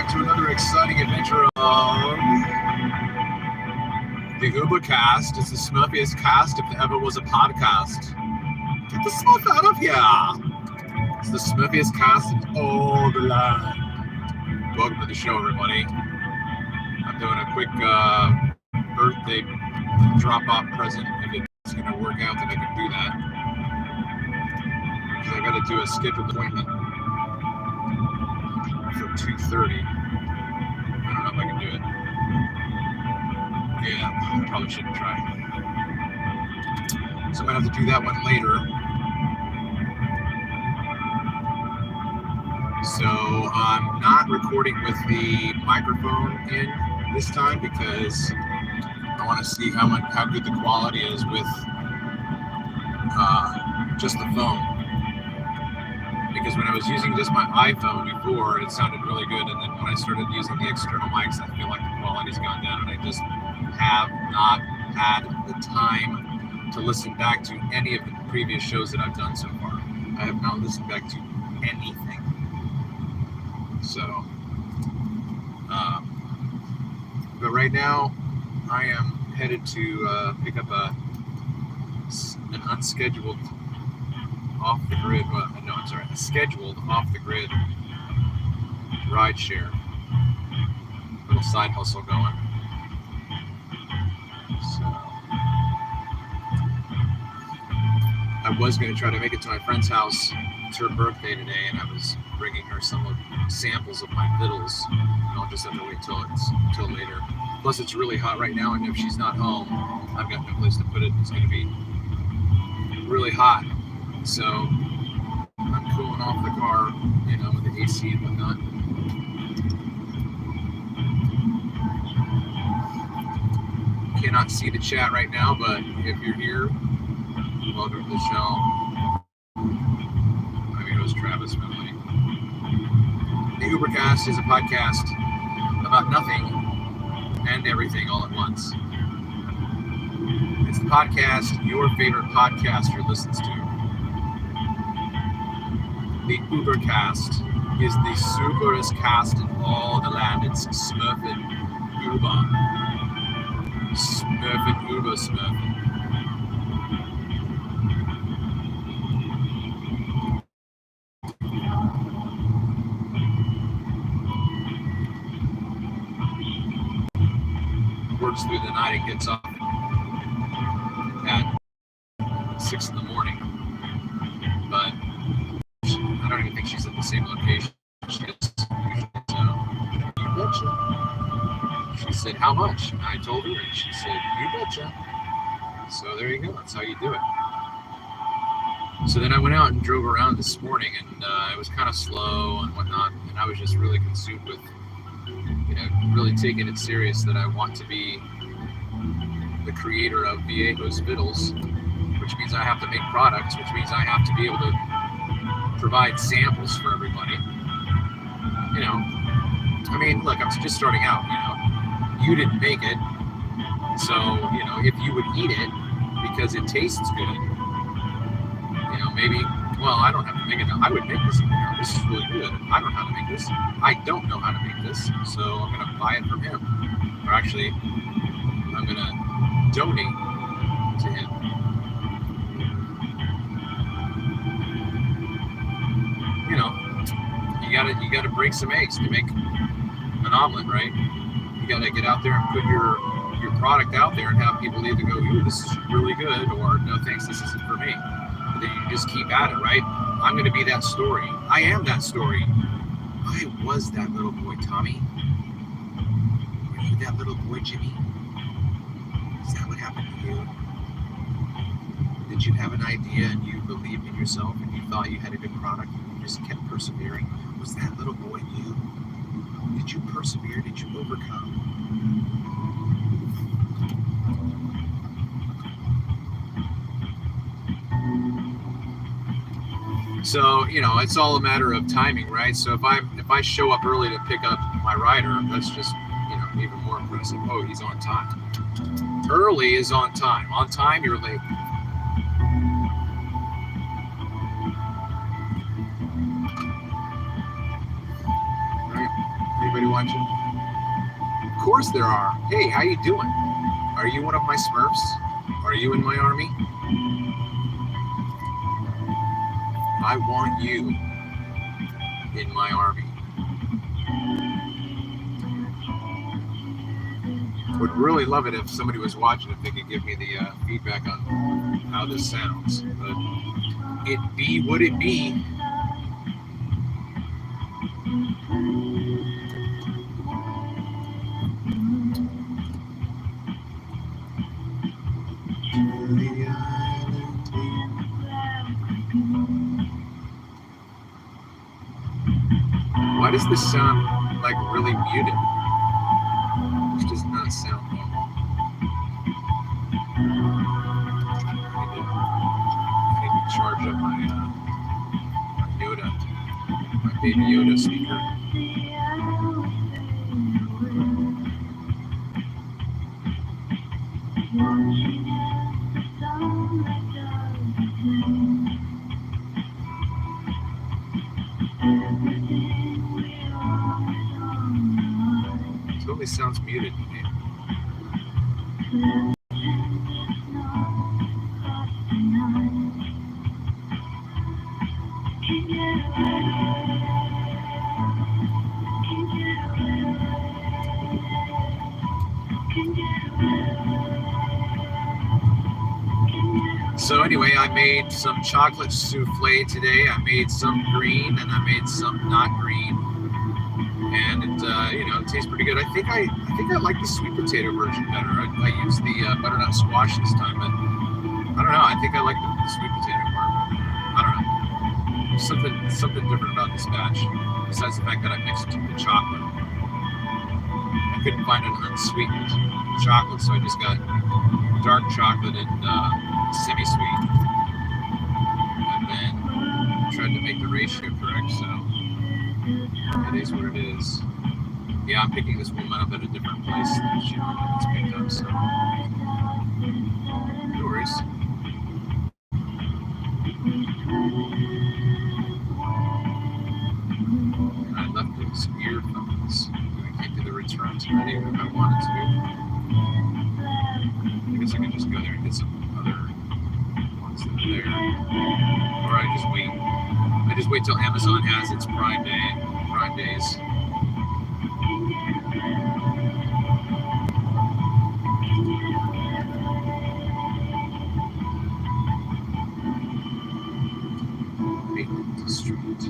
to another exciting adventure of the Ubercast. It's the smurfiest cast if there ever was a podcast. Get the smurf out of here! It's the smurfiest cast in all the land. Welcome to the show, everybody. I'm doing a quick birthday drop-off present. If it's going to work out, then I can do that. Because I got to do a scheduled appointment for 2:30. I don't know if I can do it. Yeah, I probably shouldn't try. So I'm going to have to do that one later. So I'm not recording with the microphone in this time because I want to see how good the quality is with just the phone. Because when I was using just my iPhone before, it sounded really good, and then when I started using the external mics, I feel like the quality's gone down, and I just have not had the time to listen back to any of the previous shows that I've done so far. I have not listened back to anything. So, but right now, I am headed to pick up an unscheduled off-the-grid, a scheduled off-the-grid ride share. Little side hustle going. So, I was going to try to make it to my friend's house. It's her birthday today, and I was bringing her some samples of my fiddles. And I'll just have to wait till later. Plus, it's really hot right now, and if she's not home, I've got no place to put it. It's going to be really hot. So I'm cooling off the car, with the AC and whatnot. Cannot see the chat right now, but if you're here, welcome to the show. I'm your host, Travis Finley. The Ubercast is a podcast about nothing and everything all at once. It's the podcast your favorite podcaster listens to. The Ubercast is the superest cast in all the land. It's Smurfin' Uber. Smurfin' Uber Smurfin'. Works through the night and gets up at 6 in the morning. But I don't even think she's at the same location she is usually. So, you betcha. She said, how much? And I told her, and she said, you betcha. So there you go. That's how you do it. So then I went out and drove around this morning, and it was kind of slow and whatnot, and I was just really consumed with, really taking it serious that I want to be the creator of Viejo's Fiddles, which means I have to make products, which means I have to be able to provide samples for everybody. Look, I'm just starting out, You didn't make it, so, if you would eat it because it tastes good, maybe, I don't have to make it. I would make this. This is really good. I don't know how to make this. I don't know how to make this, so I'm going to buy it from him. Or actually, I'm going to donate to him. You gotta break some eggs to make an omelet, right? You gotta get out there and put your product out there and have people either go, ooh, this is really good, or no thanks, this isn't for me. But then you just keep at it, right? I'm gonna be that story. I am that story. I was that little boy, Tommy. Were you that little boy, Jimmy? Is that what happened to you? Did you have an idea and you believed in yourself and you thought you had a good product and you just kept persevering? Was that little boy you? Did you persevere? Did you overcome? So, it's all a matter of timing, right? So if I show up early to pick up my rider, that's just, even more impressive. Oh, he's on time. Early is on time. On time, you're late. Anybody watching? Of course there are. Hey, how you doing? Are you one of my Smurfs? Are you in my army? I want you in my army. Would really love it if somebody was watching, if they could give me the feedback on how this sounds. But would it be? Why does this sound like really muted? This does not sound normal. I need to charge up my Yoda, my baby Yoda speaker. It totally sounds muted to me. So anyway, I made some chocolate souffle today. I made some green and I made some not green, and it tastes pretty good. I think I like the sweet potato version better. I used the butternut squash this time, but I don't know. I think I like the sweet potato part. I don't know. There's something different about this batch, besides the fact that I mixed the chocolate. I couldn't find an unsweetened chocolate, so I just got dark chocolate and semi-sweet, and then tried to make the ratio correct, so it is what it is. Yeah, I'm picking this woman up at a different place than she normally gets picked up, so no worries. And I left those earphones. I can't do the return tonight even if I wanted to. I guess I could just go there and get some other ones that are there. Or I just wait. I just wait till Amazon has its Prime days. Street.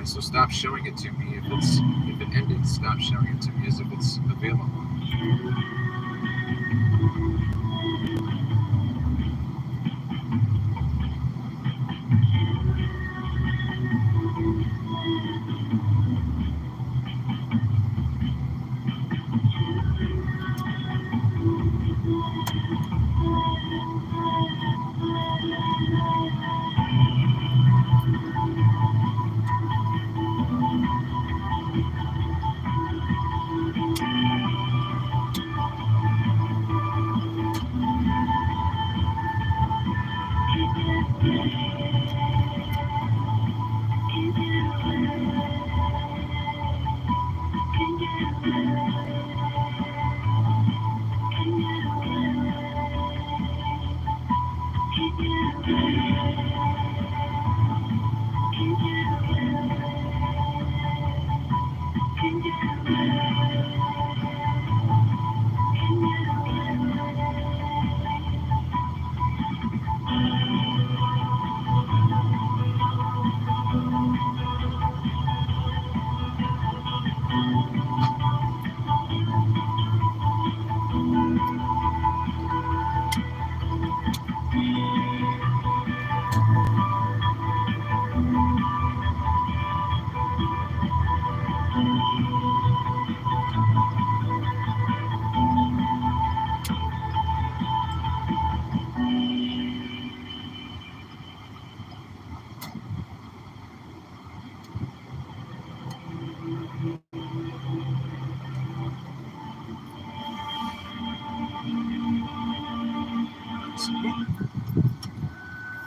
So stop showing it to me if it ended. Stop showing it to me as if it's available.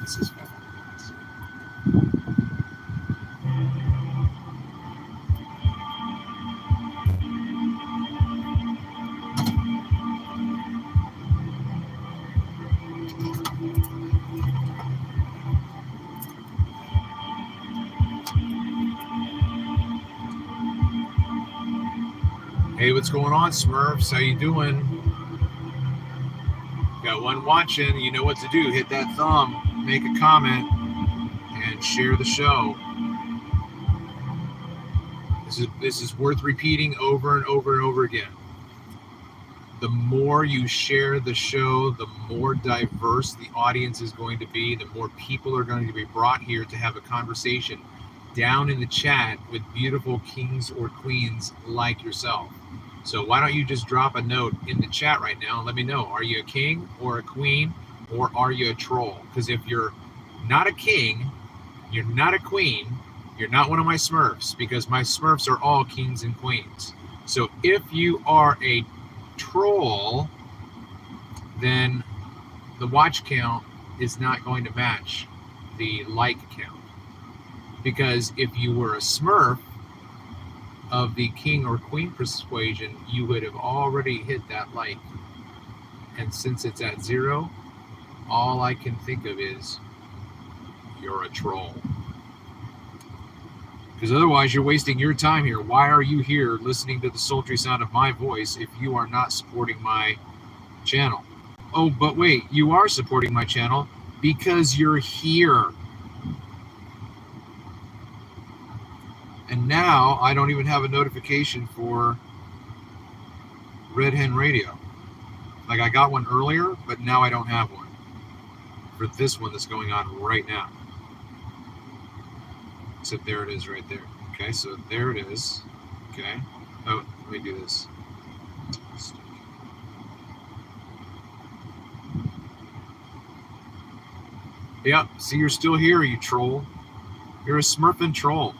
This is fun. Hey, what's going on, Smurfs? How you doing? Got one watching. You know what to do. Hit that thumb, make a comment, and share the show. This is worth repeating over and over and over again. The more you share the show, the more diverse the audience is going to be, the more people are going to be brought here to have a conversation down in the chat with beautiful kings or queens like yourself. So why don't you just drop a note in the chat right now and let me know, are you a king or a queen, or are you a troll? Because if you're not a king, you're not a queen, you're not one of my Smurfs, because my Smurfs are all kings and queens. So if you are a troll, then the watch count is not going to match the like count. Because if you were a Smurf of the king or queen persuasion, you would have already hit that like. And since it's at 0, all I can think of is you're a troll. Because otherwise you're wasting your time here. Why are you here listening to the sultry sound of my voice if you are not supporting my channel? Oh, but wait, you are supporting my channel because you're here. And now I don't even have a notification for RedHenn Radio. Like I got one earlier, but now I don't have one for this one that's going on right now. Except there it is right there. Okay, so there it is. Okay. Oh, let me do this. Yeah, see, you're still here, you troll. You're a smurfing troll.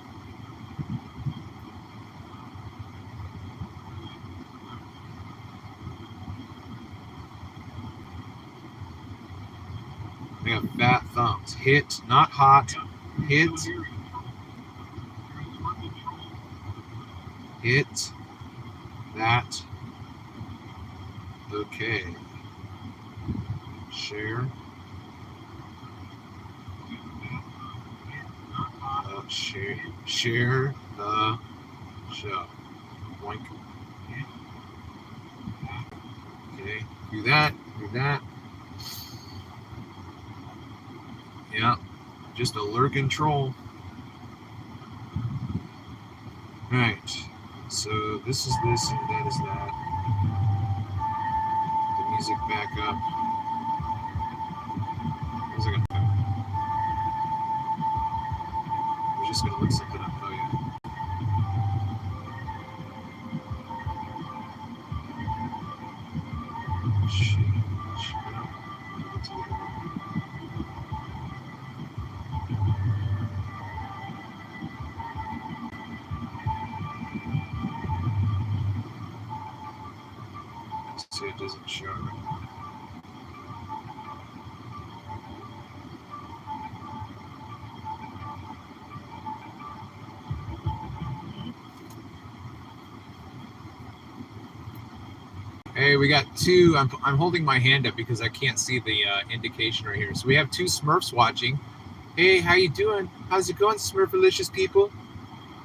They have fat thumbs. Hit, not hot. Hit. Hit that. Okay. Share. Share the show. Boink. Okay. Do that. Do that. Yeah. Just a lurking troll. Right. So this is this and that is that. The music back up. What was I gonna do? I was just gonna look something up. Oh yeah. See, it doesn't show. Hey, we got two. I'm holding my hand up because I can't see the indication right here. So we have two Smurfs watching. Hey, how you doing? How's it going, Smurfalicious people?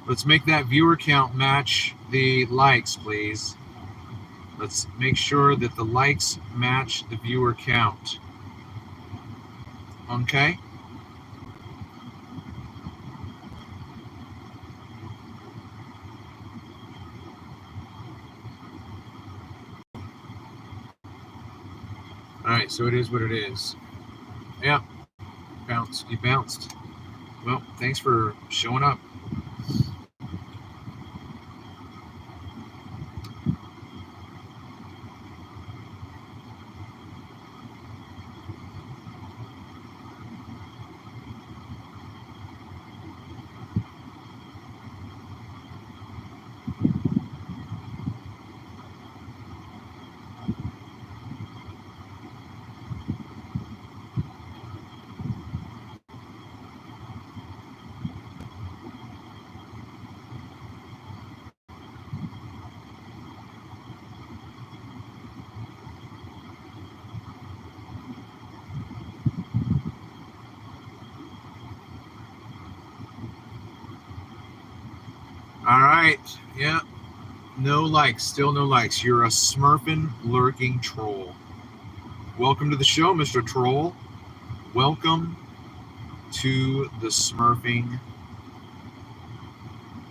Let's make that viewer count match the likes, please. Let's make sure that the likes match the viewer count. Okay? All right, so it is what it is. Yeah, bounced. You bounced. Well, thanks for showing up. All right. Yeah. No likes. Still no likes. You're a smurfing, lurking troll. Welcome to the show, Mr. Troll. Welcome to the smurfing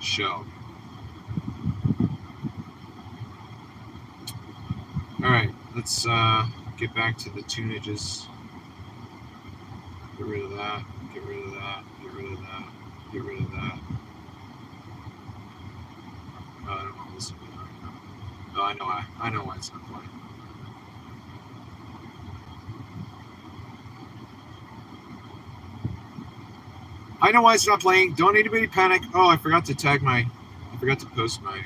show. All right. Let's get back to the tunages. Get rid of that. Get rid of that. Get rid of that. Get rid of that. I don't want to listen to that right now. Oh, I know why it's not playing. I know why it's not playing. Don't anybody panic. Oh, I forgot to post my,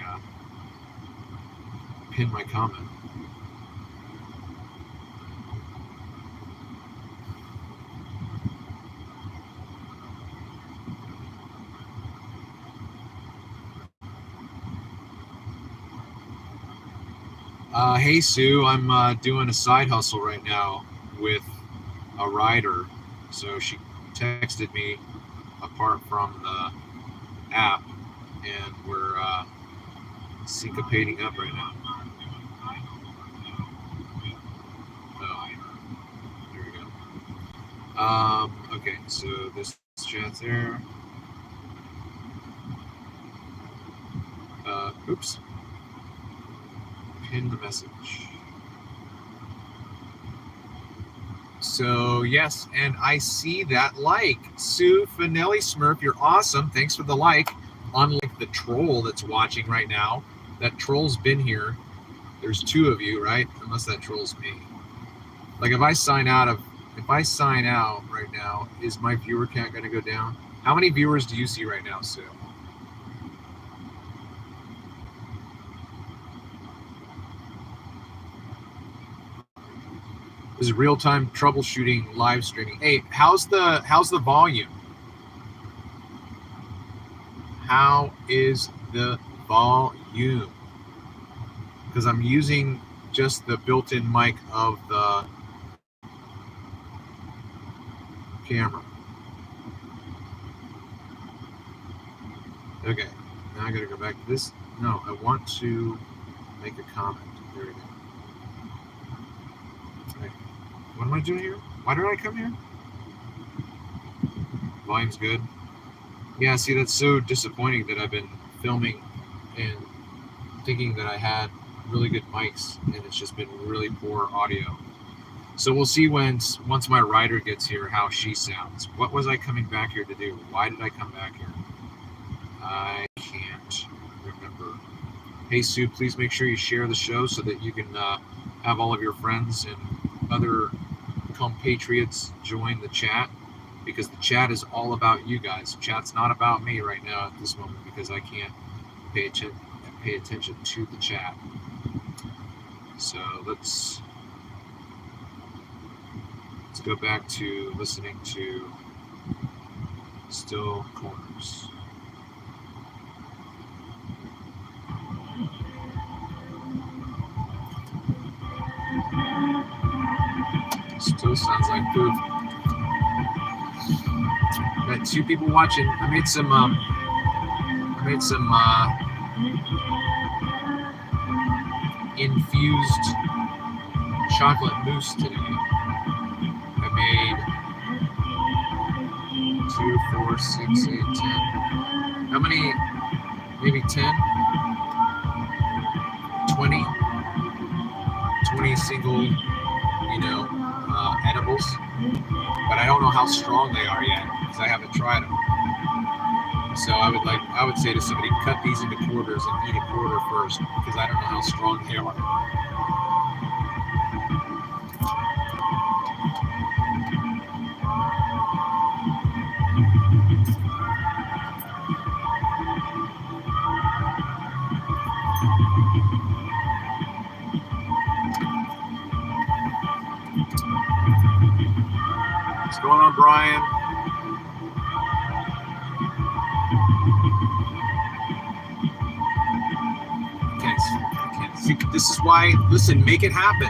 pin my comment. Hey Sue, I'm doing a side hustle right now with a rider. So she texted me apart from the app, and we're syncopating up right now. Oh, there we go. Okay, so this chat's there. Oops. Pin the message. So yes, and I see that like. Sue Finelli Smurf, you're awesome. Thanks for the like. Unlike the troll that's watching right now. That troll's been here. There's two of you, right? Unless that troll's me. Like if I sign out right now, is my viewer count gonna go down? How many viewers do you see right now, Sue? This is real-time troubleshooting live streaming. Hey, how's the volume? How is the volume? Because I'm using just the built-in mic of the camera. Okay, now I gotta go back to this. No, I want to make a comment. There we go. Okay. What am I doing here? Why did I come here? Volume's good. Yeah, see, that's so disappointing that I've been filming and thinking that I had really good mics, and it's just been really poor audio. So we'll see once my rider gets here how she sounds. What was I coming back here to do? Why did I come back here? I can't remember. Hey Sue, please make sure you share the show so that you can have all of your friends and other compatriots join the chat, because the chat is all about you guys. The chat's not about me right now at this moment because I can't pay attention to the chat. So let's go back to listening to Still Corners. Still sounds like poop. Got two people watching. I made some infused chocolate mousse today. I made 2, 4, 6, 8, 10. How many? Maybe 10, 20 single, edibles, but I don't know how strong they are yet because I haven't tried them. So I would say to somebody, cut these into quarters and eat a quarter first, because I don't know how strong they are. What's going on, Brian? Okay, this is why, listen, make it happen.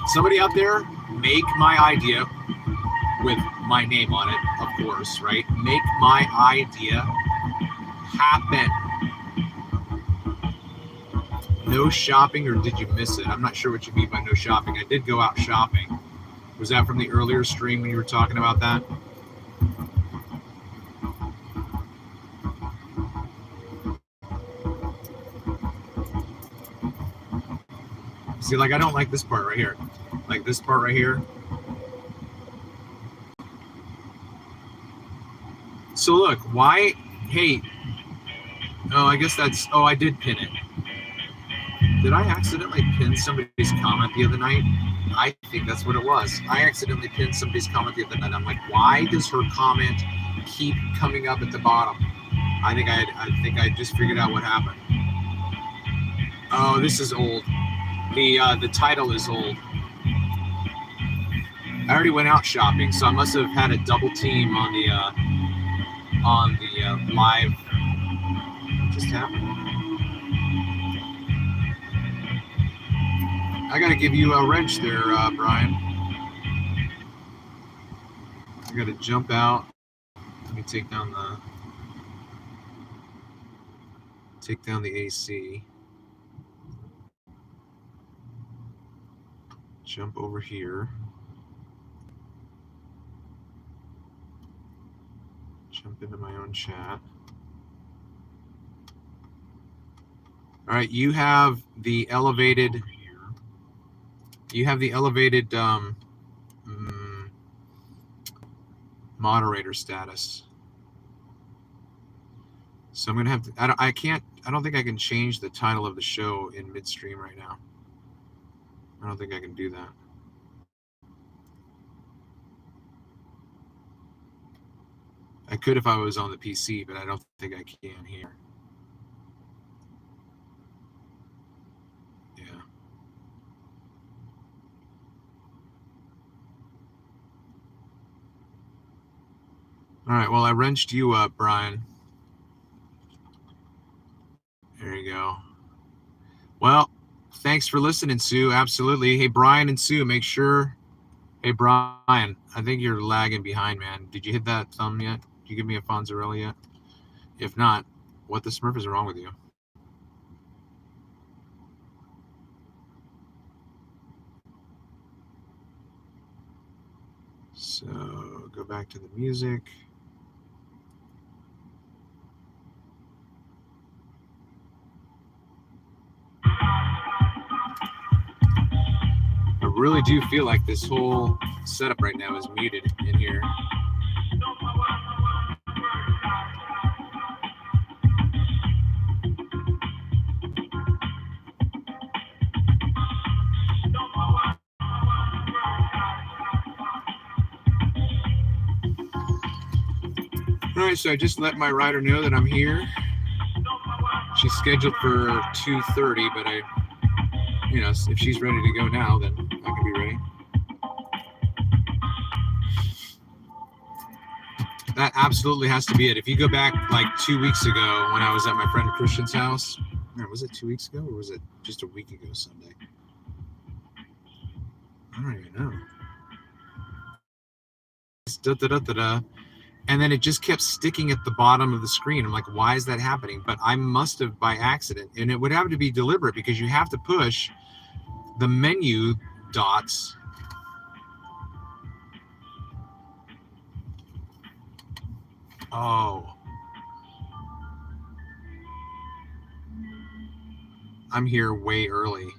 Somebody out there, make my idea with my name on it, of course, right? Make my idea happen. No shopping, or did you miss it? I'm not sure what you mean by no shopping. I did go out shopping. Was that from the earlier stream when you were talking about that? See, like, I don't like this part right here. Like this part right here. So look, why? Hey, oh, I guess that's. Oh, I did pin it. Did I accidentally pin somebody's comment the other night? I think that's what it was. I accidentally pinned somebody's comment the other night. I'm like, why does her comment keep coming up at the bottom? I think I just figured out what happened. Oh, this is old. The title is old. I already went out shopping, so I must have had a double team on the live. What just happened? I gotta give you a wrench there, Brian. I gotta jump out. Let me take down the AC. Jump over here. Jump into my own chat. All right, you have the elevated. You have the elevated moderator status. So I'm gonna have to. I don't think I can change the title of the show in midstream right now. I don't think I can do that. I could if I was on the PC, but I don't think I can here. Yeah. All right, well, I wrenched you up, Brian. There you go. Well, thanks for listening, Sue. Absolutely. Hey, Brian and Sue, make sure. Hey, Brian, I think you're lagging behind, man. Did you hit that thumb yet? Did you give me a Fonzarelli yet? If not, what the Smurf is wrong with you? So go back to the music. I really do feel like this whole setup right now is muted in here. All right, so I just let my rider know that I'm here. She's scheduled for 2:30, but if she's ready to go now, then I can be ready. That absolutely has to be it. If you go back like 2 weeks ago when I was at my friend Christian's house, was it 2 weeks ago or was it just a week ago Sunday? I don't even know. And then it just kept sticking at the bottom of the screen. I'm like, why is that happening? But I must have by accident, and it would have to be deliberate because you have to push the menu dots. Oh. I'm here way early.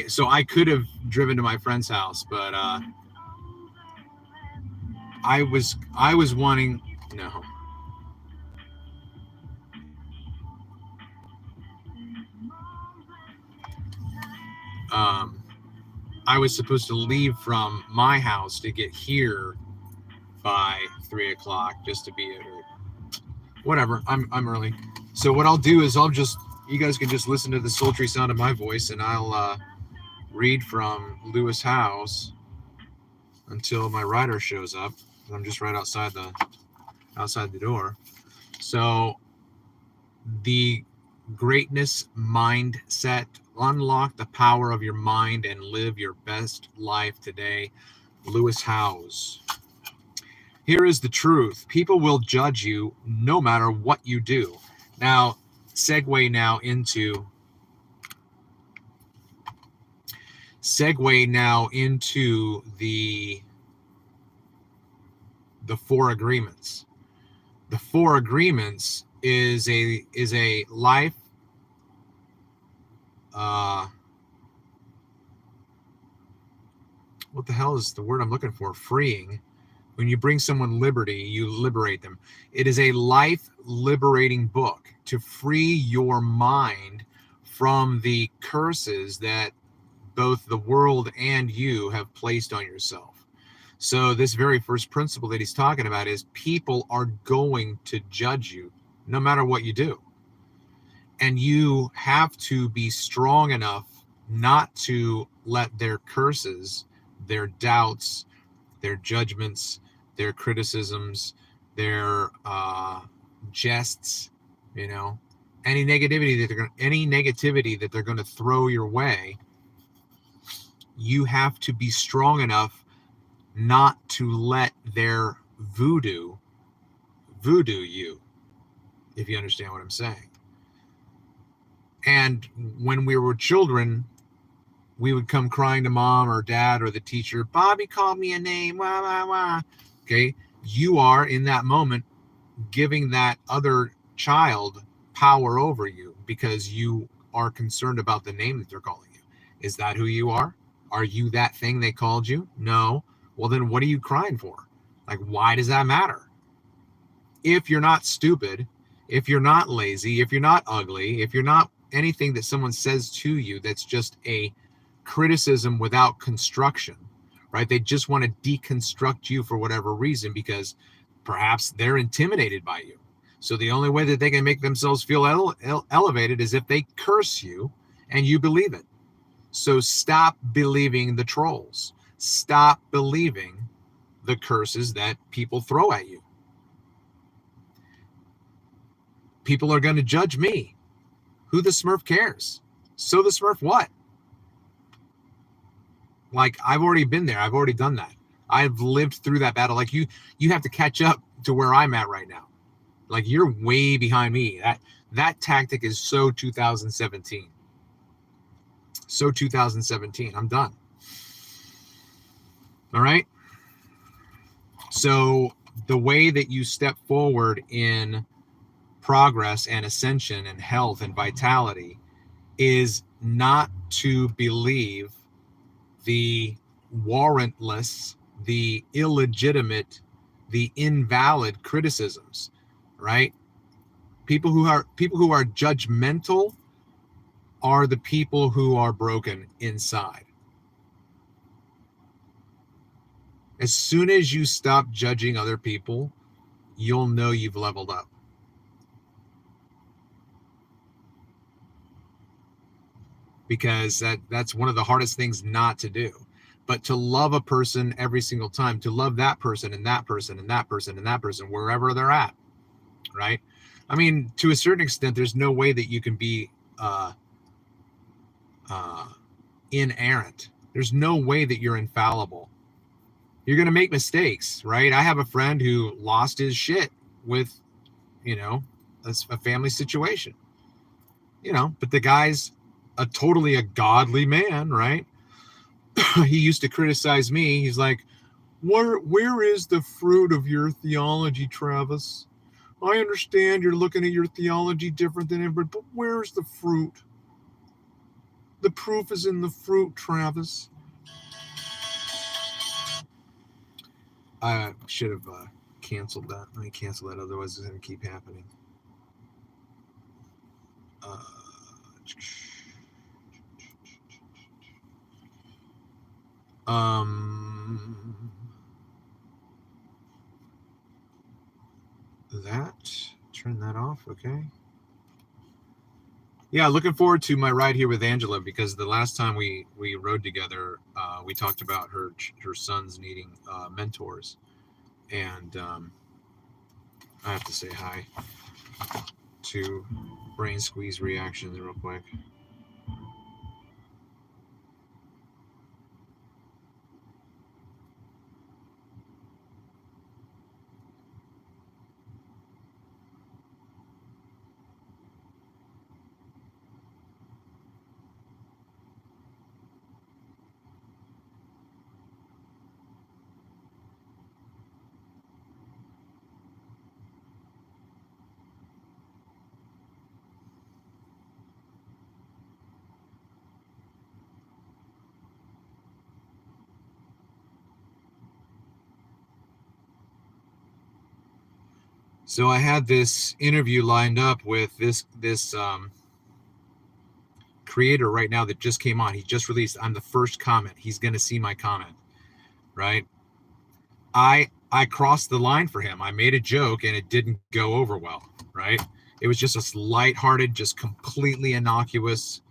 So I could have driven to my friend's house, but I was wanting no. I was supposed to leave from my house to get here by 3 o'clock just to be whatever. I'm early. So what I'll do is you guys can just listen to the sultry sound of my voice, and I'll read from Lewis House until my rider shows up. I'm just right outside the door. So the greatness mindset. Unlock the power of your mind and live your best life today. Lewis Howes. Here is the truth. People will judge you no matter what you do. Now, segue now into the 4 agreements. The 4 agreements is a life what the hell is the word I'm looking for? Freeing. When you bring someone liberty, you liberate them. It is a life liberating book to free your mind from the curses that both the world and you have placed on yourself. So this very first principle that he's talking about is people are going to judge you no matter what you do. And you have to be strong enough not to let their curses, their doubts, their judgments, their criticisms, their jests, any negativity that they're going to throw your way. You have to be strong enough not to let their voodoo you, if you understand what I'm saying. And when we were children, we would come crying to mom or dad or the teacher, Bobby called me a name, wah, wah, wah. Okay, you are in that moment giving that other child power over you because you are concerned about the name that they're calling you. Is that who you are? Are you that thing they called you? No. Well, then what are you crying for? Like, why does that matter? If you're not stupid, if you're not lazy, if you're not ugly, if you're not anything that someone says to you that's just a criticism without construction, right? They just want to deconstruct you for whatever reason because perhaps they're intimidated by you. So the only way that they can make themselves feel elevated is if they curse you and you believe it. So stop believing the trolls. Stop believing the curses that people throw at you. People are going to judge me. Who the Smurf cares? So the Smurf what? Like, I've already been there. I've already done that. I've lived through that battle. Like, you have to catch up to where I'm at right now. Like, you're way behind me. That tactic is so 2017. So 2017. I'm done. All right? So the way that you step forward in progress and ascension and health and vitality is not to believe the warrantless, the illegitimate, the invalid criticisms, right? People who are judgmental are the people who are broken inside. As soon as you stop judging other people, you'll know you've leveled up. Because that's one of the hardest things not to do. But to love a person every single time, to love that person and that person and that person and that person, wherever they're at, right? I mean, to a certain extent, there's no way that you can be inerrant. There's no way that you're infallible. You're going to make mistakes, right? I have a friend who lost his shit with, a family situation, but the guy's a godly man, right? He used to criticize me. He's like, where is the fruit of your theology, Travis? I understand you're looking at your theology different than everybody, but where's the fruit? The proof is in the fruit, Travis. I should have canceled that. Let me cancel that, otherwise it's going to keep happening. Turn that off, okay. Yeah, looking forward to my ride here with Angela, because the last time we rode together, we talked about her sons needing mentors, and I have to say hi to brain squeeze reactions real quick. So I had this interview lined up with this creator right now that just came on. He just released. I'm the first comment. He's going to see my comment, right? I crossed the line for him. I made a joke and it didn't go over well, right? It was just a lighthearted, just completely innocuous,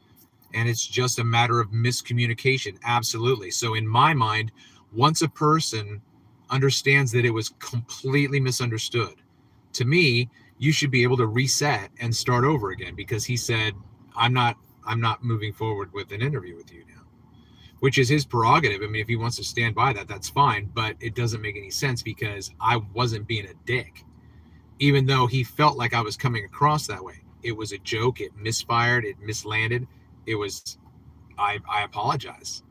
and it's just a matter of miscommunication. Absolutely. So in my mind, once a person understands that it was completely misunderstood, to me, you should be able to reset and start over again, because he said, I'm not moving forward with an interview with you now, which is his prerogative. I mean, if he wants to stand by that, that's fine, but it doesn't make any sense because I wasn't being a dick, even though he felt like I was coming across that way. It was a joke. It misfired. It mislanded. It was, I apologize.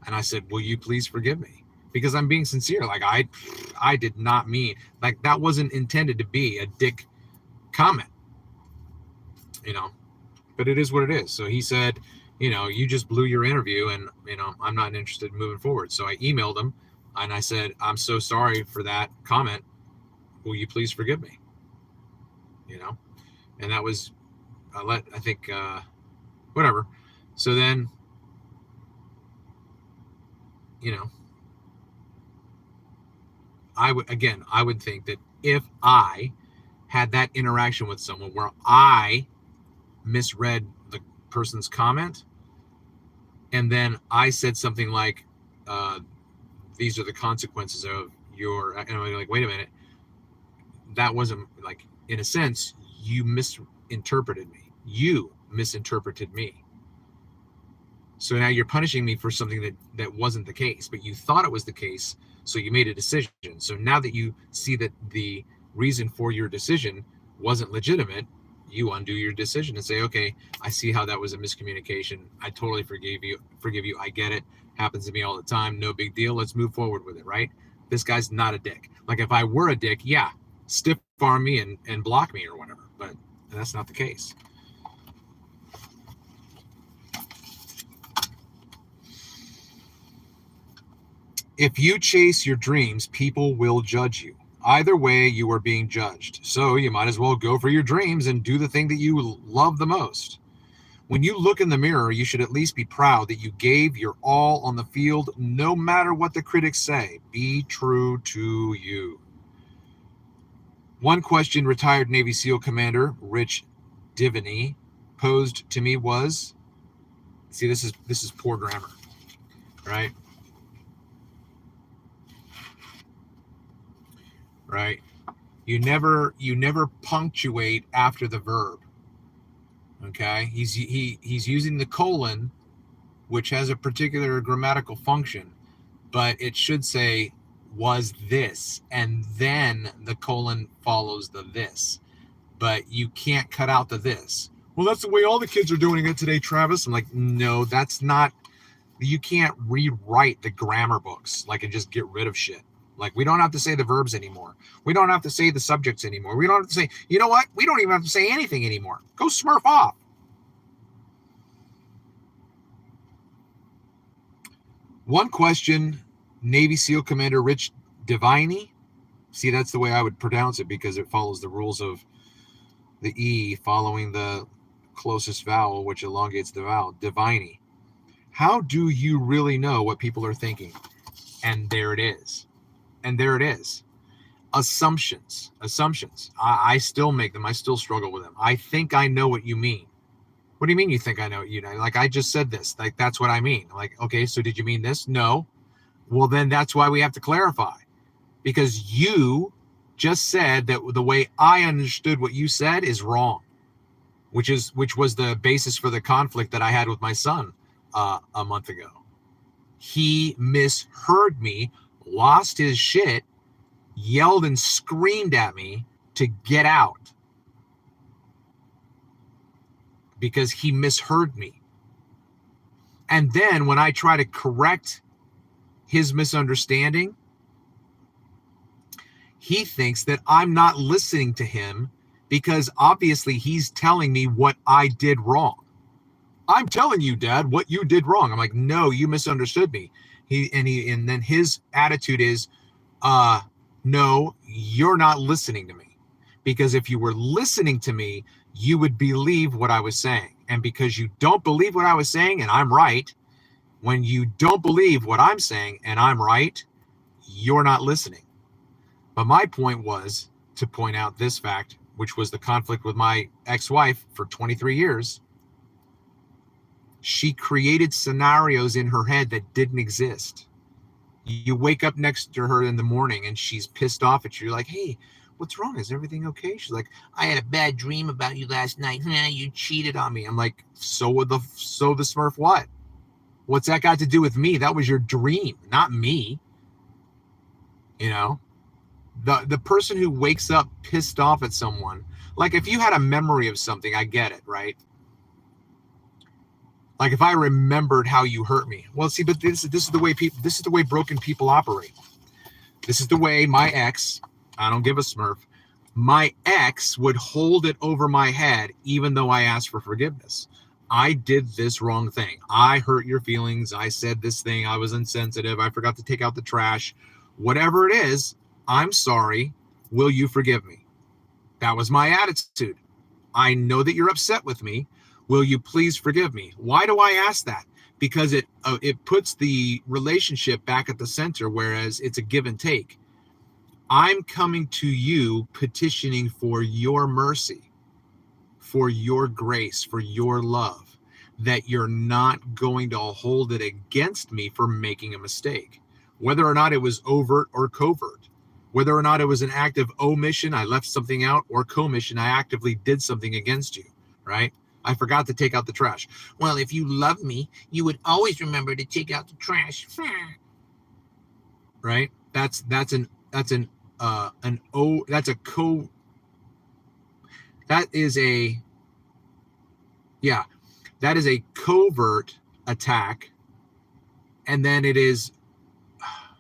And I said, will you please forgive me? Because I'm being sincere. Like I did not mean, like, that wasn't intended to be a dick comment, but it is what it is. So he said, you just blew your interview and, I'm not interested in moving forward. So I emailed him and I said, I'm so sorry for that comment. Will you please forgive me? And that was, whatever. So then, I would think that if I had that interaction with someone where I misread the person's comment, and then I said something like, these are the consequences of your, and I'm like, wait a minute, that wasn't, like, in a sense, you misinterpreted me. You misinterpreted me. So now you're punishing me for something that wasn't the case, but you thought it was the case, so you made a decision. So now that you see that the reason for your decision wasn't legitimate, you undo your decision and say, okay, I see how that was a miscommunication. I totally forgive you. I get it. Happens to me all the time. No big deal. Let's move forward with it, right? This guy's not a dick. Like, if I were a dick, yeah, stiff arm me and block me or whatever, but that's not the case. If you chase your dreams, people will judge you. Either way, you are being judged. So you might as well go for your dreams and do the thing that you love the most. When you look in the mirror, you should at least be proud that you gave your all on the field, no matter what the critics say. Be true to you. One question retired Navy SEAL Commander Rich Divany posed to me was, see, this is poor grammar, right? Right? You never punctuate after the verb. Okay? He's using the colon, which has a particular grammatical function, but it should say was this, and then the colon follows the this. But you can't cut out the this. Well, that's the way all the kids are doing it today, Travis. I'm like, no, that's not. You can't rewrite the grammar books like and just get rid of shit. Like, we don't have to say the verbs anymore. We don't have to say the subjects anymore. We don't have to say, you know what? We don't even have to say anything anymore. Go smurf off. One question, Navy SEAL Commander Rich Divany. See, that's the way I would pronounce it because it follows the rules of the E following the closest vowel, which elongates the vowel. Diviny. How do you really know what people are thinking? And there it is. Assumptions. I still make them. I still struggle with them. I think I know what you mean. What do you mean you think I know what you know? Like, I just said this. Like, that's what I mean. Like, okay, so did you mean this? No. Well, then that's why we have to clarify. Because you just said that the way I understood what you said is wrong, which was the basis for the conflict that I had with my son a month ago. He misheard me, lost his shit, yelled and screamed at me to get out because he misheard me. And then when I try to correct his misunderstanding, he thinks that I'm not listening to him because obviously he's telling me what I did wrong. I'm telling you, Dad, what you did wrong. I'm like, no, you misunderstood me. And then his attitude is, no, you're not listening to me. Because if you were listening to me, you would believe what I was saying. And because you don't believe what I was saying and I'm right, when you don't believe what I'm saying and I'm right, you're not listening. But my point was to point out this fact, which was the conflict with my ex-wife for 23 years. She created scenarios in her head that didn't exist. You wake up next to her in the morning and she's pissed off at you. You're like, hey, what's wrong? Is everything okay? She's like, I had a bad dream about you last night. You cheated on me. I'm like, so the Smurf what? What's that got to do with me? That was your dream, not me. You know? The person who wakes up pissed off at someone, like if you had a memory of something, I get it, right? Like if I remembered how you hurt me. Well, see, but this is the way broken people operate. This is the way my ex, I don't give a Smurf, my ex would hold it over my head even though I asked for forgiveness. I did this wrong thing. I hurt your feelings. I said this thing. I was insensitive. I forgot to take out the trash. Whatever it is, I'm sorry. Will you forgive me? That was my attitude. I know that you're upset with me. Will you please forgive me? Why do I ask that? Because it puts the relationship back at the center, whereas it's a give and take. I'm coming to you petitioning for your mercy, for your grace, for your love, that you're not going to hold it against me for making a mistake, whether or not it was overt or covert, whether or not it was an act of omission, I left something out, or commission, I actively did something against you, right? I forgot to take out the trash. Well, if you love me, you would always remember to take out the trash. Right? That is a covert attack. And then it is, how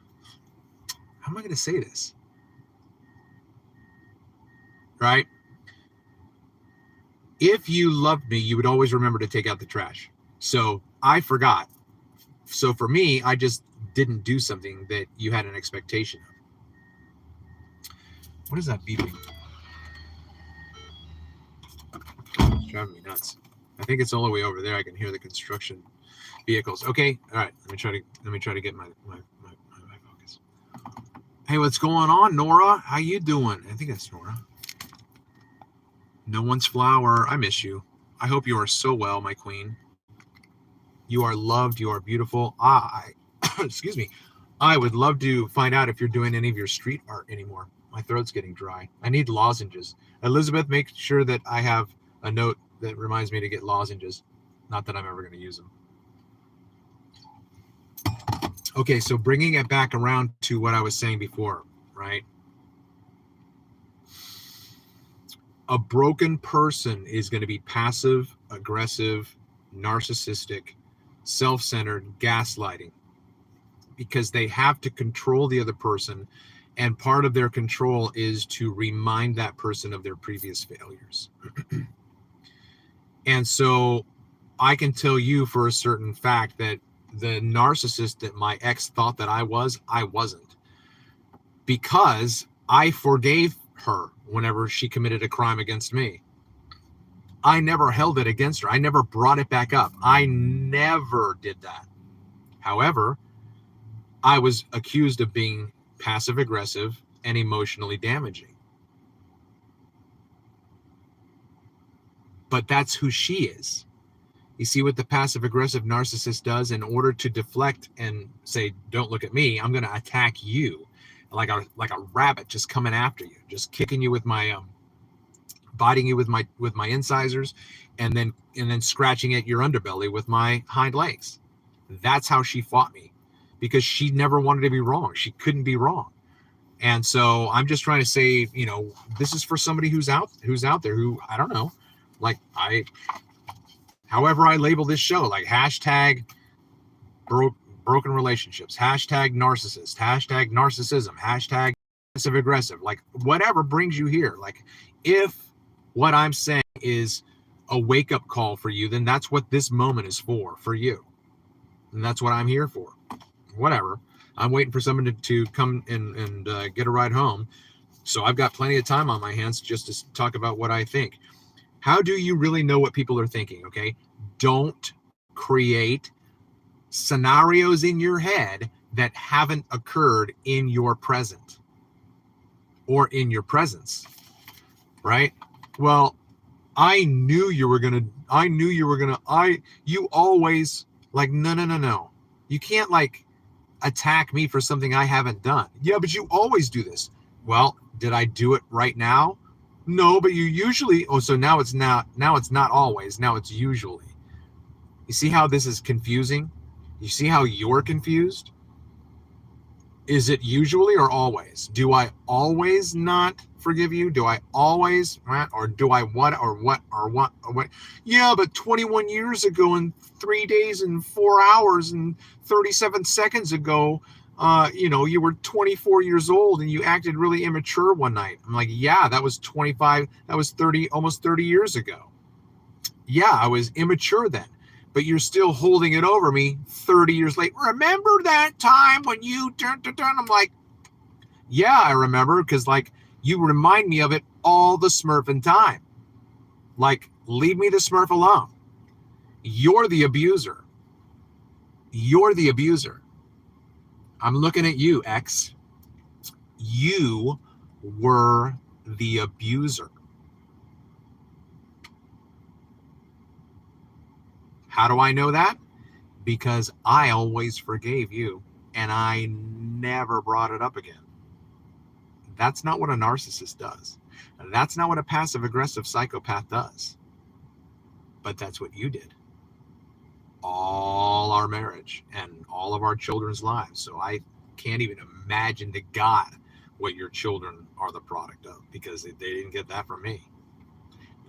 am I going to say this? Right? If you loved me, you would always remember to take out the trash. So I forgot. So for me, I just didn't do something that you had an expectation of. What is that beeping? It's driving me nuts. I think it's all the way over there. I can hear the construction vehicles. Okay, all right. Let me try to get my focus. Hey, what's going on, Nora? How you doing? I think that's Nora. No one's flower. I miss you. I hope you are so well, my queen. You are loved. You are beautiful. Excuse me. I would love to find out if you're doing any of your street art anymore. My throat's getting dry. I need lozenges. Elizabeth, make sure that I have a note that reminds me to get lozenges. Not that I'm ever going to use them. Okay, so bringing it back around to what I was saying before, right? A broken person is going to be passive, aggressive, narcissistic, self-centered, gaslighting, because they have to control the other person, and part of their control is to remind that person of their previous failures. And so I can tell you for a certain fact that the narcissist that my ex thought that I wasn't, because I forgave her whenever she committed a crime against me. I never held it against her. I never brought it back up. I never did that. However, I was accused of being passive aggressive and emotionally damaging. But that's who she is. You see what the passive aggressive narcissist does? In order to deflect and say, don't look at me, I'm going to attack you. like a rabbit just coming after you, just kicking you with my biting you with my incisors, and then scratching at your underbelly with my hind legs. That's how she fought me, because she never wanted to be wrong. She couldn't be wrong. And so I'm just trying to say, this is for somebody who's out there who, I don't know, like however I label this show, like hashtag broken relationships, hashtag narcissist, hashtag narcissism, hashtag passive aggressive, like whatever brings you here. Like, if what I'm saying is a wake-up call for you, then that's what this moment is for you. And that's what I'm here for. Whatever. I'm waiting for someone to come and get a ride home. So I've got plenty of time on my hands just to talk about what I think. How do you really know what people are thinking? Okay. Don't create scenarios in your head that haven't occurred in your present or in your presence. Right? Well, you always, like, no. You can't, like, attack me for something I haven't done. Yeah, but you always do this. Well, did I do it right now? No, but you usually, so now it's not always, now it's usually. You see how this is confusing? You see how you're confused? Is it usually or always? Do I always not forgive you? Do I always, or do I what? Yeah, but 21 years ago and 3 days and 4 hours and 37 seconds ago, you were 24 years old and you acted really immature one night. I'm like, yeah, that was 30, almost 30 years ago. Yeah, I was immature then. But you're still holding it over me 30 years later. Remember that time when you turned? I'm like, yeah, I remember, because, like, you remind me of it all the smurfing time. Like, leave me the smurf alone. You're the abuser. You're the abuser. I'm looking at you, X. You were the abuser. How do I know that? Because I always forgave you and I never brought it up again. That's not what a narcissist does. That's not what a passive-aggressive psychopath does. But that's what you did. All our marriage and all of our children's lives. So I can't even imagine to God what your children are the product of, because they didn't get that from me.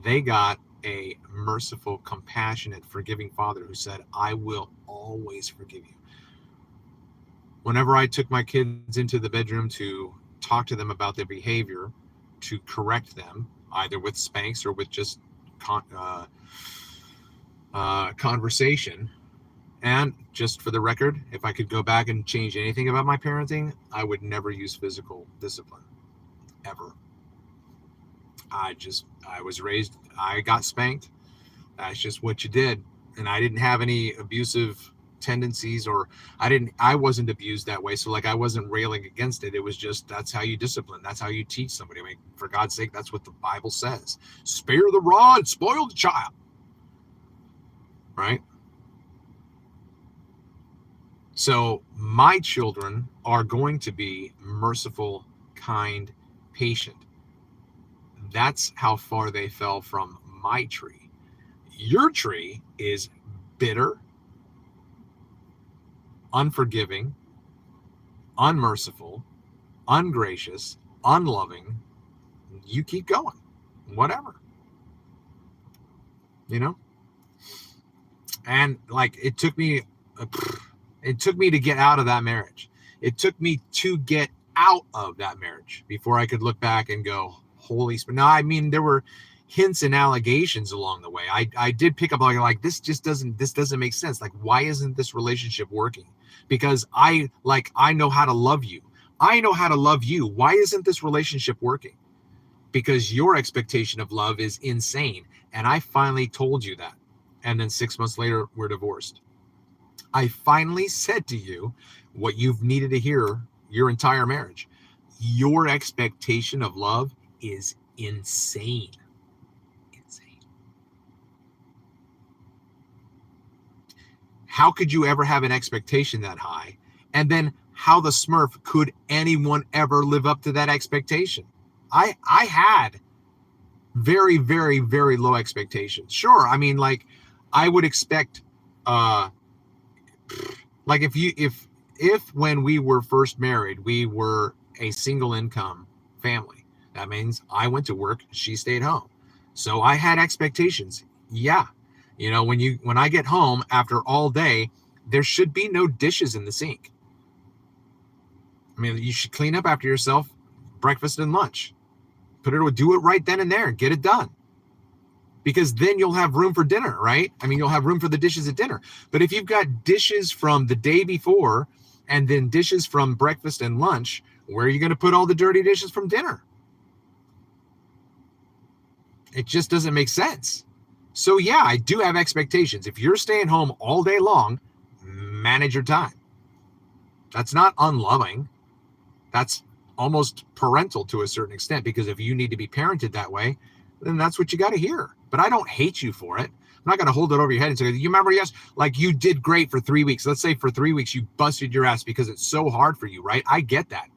They got a merciful, compassionate, forgiving father who said, I will always forgive you. Whenever I took my kids into the bedroom to talk to them about their behavior, to correct them, either with spanks or with just conversation. And just for the record, if I could go back and change anything about my parenting, I would never use physical discipline, ever. I was raised, I got spanked. That's just what you did. And I didn't have any abusive tendencies, or I wasn't abused that way. So, like, I wasn't railing against it. It was just, that's how you discipline. That's how you teach somebody. I mean, for God's sake, that's what the Bible says. Spare the rod, spoil the child. Right? So my children are going to be merciful, kind, patient. That's how far they fell from my tree. Your tree is bitter, unforgiving, unmerciful, ungracious, unloving. You keep going, whatever, and, like, it took me to get out of that marriage. It took me to get out of that marriage before I could look back and go, holy spirit. Now, I mean, there were hints and allegations along the way. I did pick up, like, this doesn't make sense. Like, why isn't this relationship working? Because I know how to love you. I know how to love you. Why isn't this relationship working? Because your expectation of love is insane. And I finally told you that. And then 6 months later, we're divorced. I finally said to you what you've needed to hear your entire marriage. Your expectation of love is insane. Insane. How could you ever have an expectation that high? And then how the Smurf could anyone ever live up to that expectation. I had very, very, very low expectations. Sure, I mean, like, I would expect, like, if when we were first married, we were a single income family, that means I went to work, she stayed home. So I had expectations. Yeah. You know, when I get home after all day, there should be no dishes in the sink. I mean, you should clean up after yourself, breakfast and lunch. Do it right then and there and get it done. Because then you'll have room for dinner, right? I mean, you'll have room for the dishes at dinner. But if you've got dishes from the day before and then dishes from breakfast and lunch, where are you going to put all the dirty dishes from dinner? It just doesn't make sense. So yeah, I do have expectations. If you're staying home all day long, manage your time. That's not unloving. That's almost parental to a certain extent, because if you need to be parented that way, then that's what you got to hear. But I don't hate you for it. I'm not going to hold it over your head and say, you remember, yes, like you did great for 3 weeks. Let's say for 3 weeks you busted your ass because it's so hard for you, right? I get that.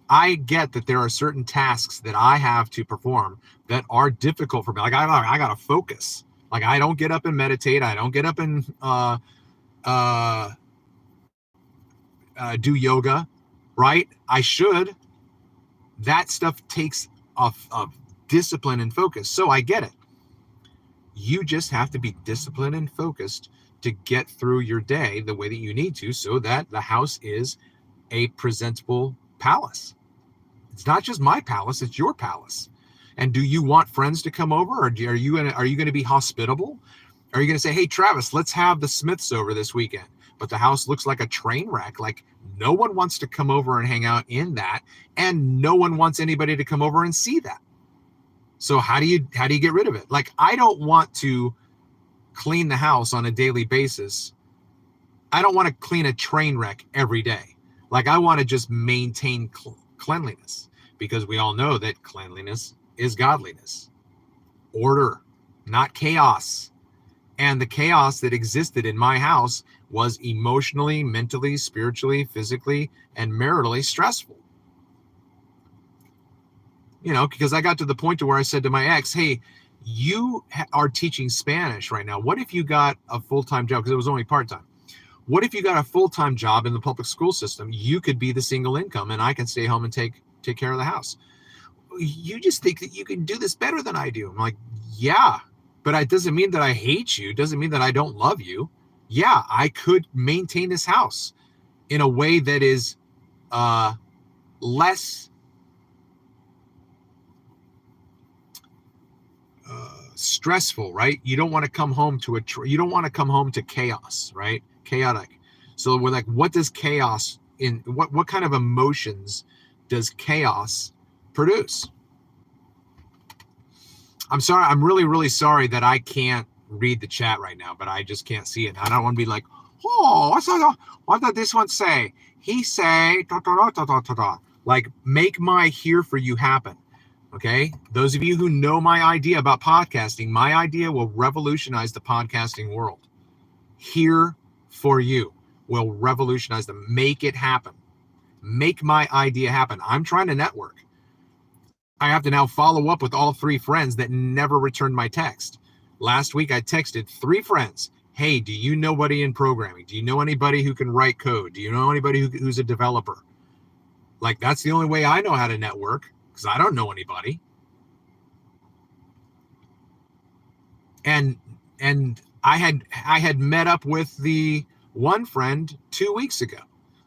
I get that there are certain tasks that I have to perform that are difficult for me. Like I got to focus. Like I don't get up and meditate. I don't get up and do yoga, right? I should. That stuff takes of discipline and focus. So I get it. You just have to be disciplined and focused to get through your day the way that you need to, so that the house is a presentable palace. It's not just my palace, it's your palace. And do you want friends to come over, or are you going to be hospitable? Are you going to say, hey, Travis, let's have the Smiths over this weekend, but the house looks like a train wreck? Like, no one wants to come over and hang out in that, and no one wants anybody to come over and see that. So how do you get rid of it? Like, I don't want to clean the house on a daily basis. I don't want to clean a train wreck every day. Like, I want to just maintain cleanliness, because we all know that cleanliness is godliness. Order, not chaos. And the chaos that existed in my house was emotionally, mentally, spiritually, physically, and maritally stressful. You know, because I got to the point to where I said to my ex, hey, you are teaching Spanish right now. What if you got a full-time job? Because it was only part-time. What if you got a full-time job in the public school system? You could be the single income, and I can stay home and take care of the house. You just think that you can do this better than I do. I'm like, yeah, but it doesn't mean that I hate you. It doesn't mean that I don't love you. Yeah, I could maintain this house in a way that is less stressful, right? You don't want to come home to you don't want to come home to chaos, right? Chaotic. So we're like, what does chaos what kind of emotions does chaos produce? I'm sorry. I'm really, really sorry that I can't read the chat right now, but I just can't see it. I don't want to be like, oh, what did this one say? He say, da, da, da, da, da, da, da. Like, make my here for you happen. Okay. Those of you who know my idea about podcasting, my idea will revolutionize the podcasting world. Here for you will revolutionize them. Make it happen. Make my idea happen. I'm trying to network. I have to now follow up with all 3 friends that never returned my text. Last week, I texted 3 friends. Hey, do you know anybody in programming? Do you know anybody who can write code? Do you know anybody who's a developer? Like, that's the only way I know how to network, because I don't know anybody. And I had met up with the one friend 2 weeks ago.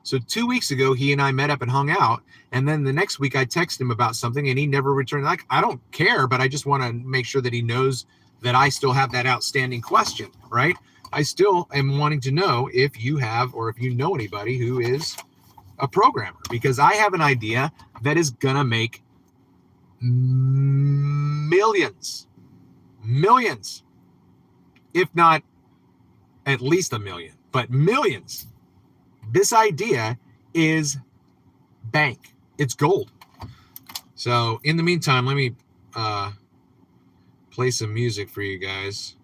So 2 weeks ago, he and I met up and hung out. And then the next week I texted him about something and he never returned. Like, I don't care, but I just want to make sure that he knows that I still have that outstanding question, right? I still am wanting to know if you have, or if you know anybody who is a programmer, because I have an idea that is going to make millions, if not at least 1 million, but millions. This idea is bank. It's gold. So in the meantime, let me play some music for you guys.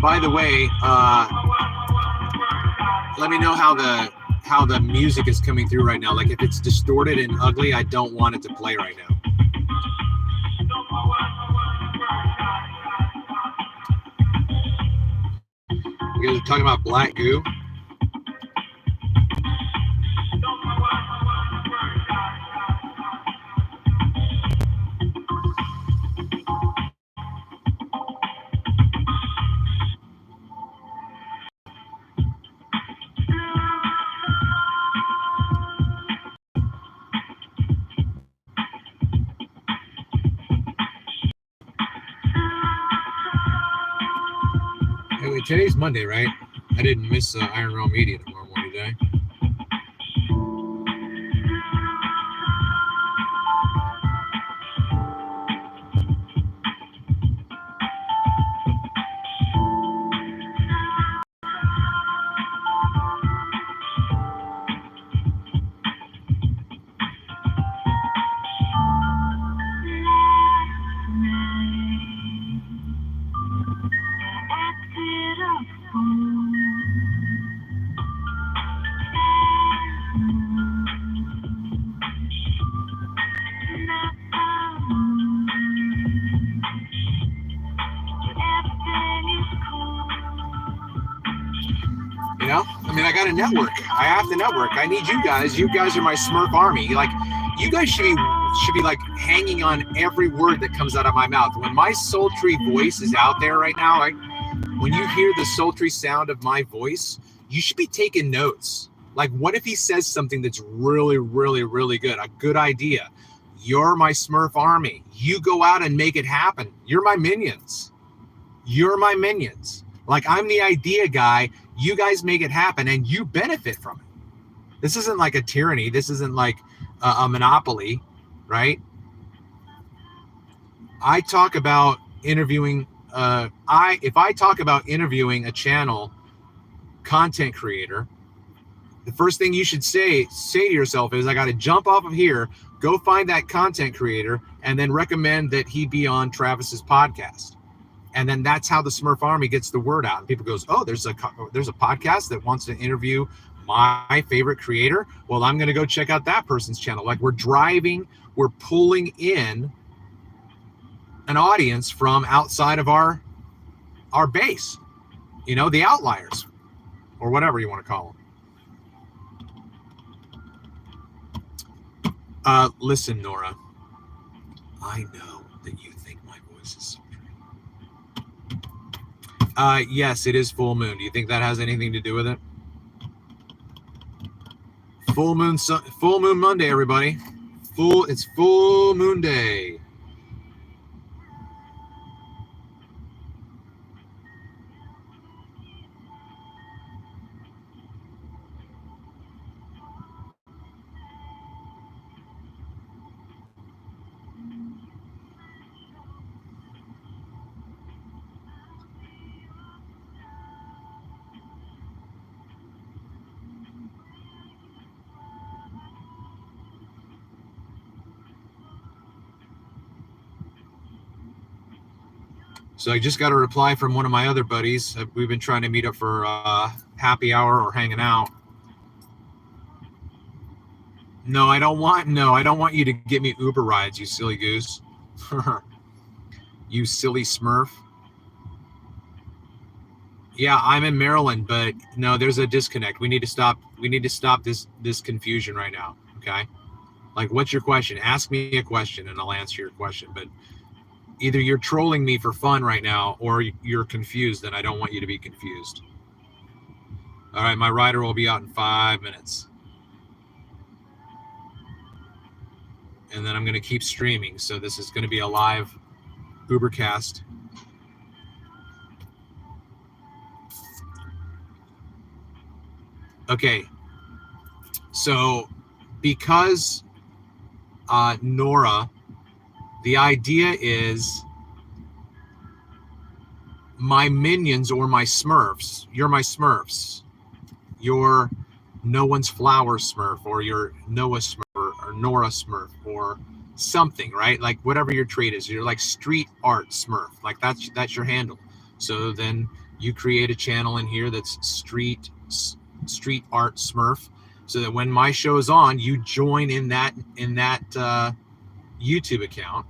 by the way, let me know how the music is coming through right now. Like if it's distorted and ugly, I don't want it to play right now. You guys are talking about black goo. Anyway, today's Monday, right? I didn't miss Iron Realm Media tomorrow morning, did I? You know, I mean, I got to network. I have to network. I need you guys. You guys are my Smurf army. Like, you guys should be like hanging on every word that comes out of my mouth. When my sultry voice is out there right now, like when you hear the sultry sound of my voice, you should be taking notes. Like, what if he says something that's really, really, really good? A good idea. You're my Smurf army. You go out and make it happen. You're my minions. You're my minions. Like, I'm the idea guy. You guys make it happen and you benefit from it. This isn't like a tyranny. This isn't like a monopoly, right? I talk about interviewing. If I talk about interviewing a channel content creator, the first thing you should say to yourself is, I got to jump off of here, go find that content creator, and then recommend that he be on Travis's podcast. And then that's how the Smurf Army gets the word out. And people goes, oh, there's a podcast that wants to interview my favorite creator. Well, I'm going to go check out that person's channel. Like, we're pulling in an audience from outside of our base, you know, the outliers or whatever you want to call them. Listen, Nora, I know that you think my voice is sultry. Yes, it is full moon. Do you think that has anything to do with it? Full moon Monday, everybody. It's full moon day. So I just got a reply from one of my other buddies. We've been trying to meet up for happy hour or hanging out. No, I don't want you to get me Uber rides, you silly goose. You silly Smurf. Yeah, I'm in Maryland, but no, there's a disconnect. We need to stop this confusion right now, okay? Like, what's your question? Ask me a question and I'll answer your question, but either you're trolling me for fun right now or you're confused, and I don't want you to be confused. All right, my rider will be out in 5 minutes. And then I'm going to keep streaming. So this is going to be a live Ubercast. Okay. So because Nora, the idea is my minions or my Smurfs. You're my Smurfs. You're No One's Flower Smurf, or you're Noah Smurf, or Nora Smurf, or something, right? Like whatever your trait is. You're like street art Smurf. Like that's your handle. So then you create a channel in here that's street art Smurf, so that when my show is on, you join in that YouTube account,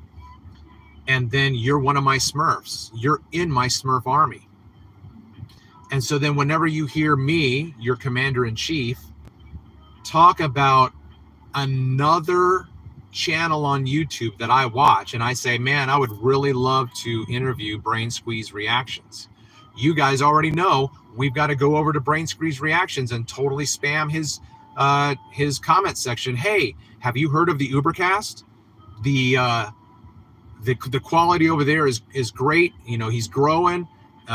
and then you're one of my Smurfs. You're in my Smurf army. And so then whenever you hear me, your commander-in-chief, talk about another channel on YouTube that I watch, and I say, man, I would really love to interview Brain Squeeze Reactions, you guys already know we've got to go over to Brain Squeeze Reactions and totally spam his comment section. Hey, have you heard of the Ubercast? The quality over there is great. You know, he's growing.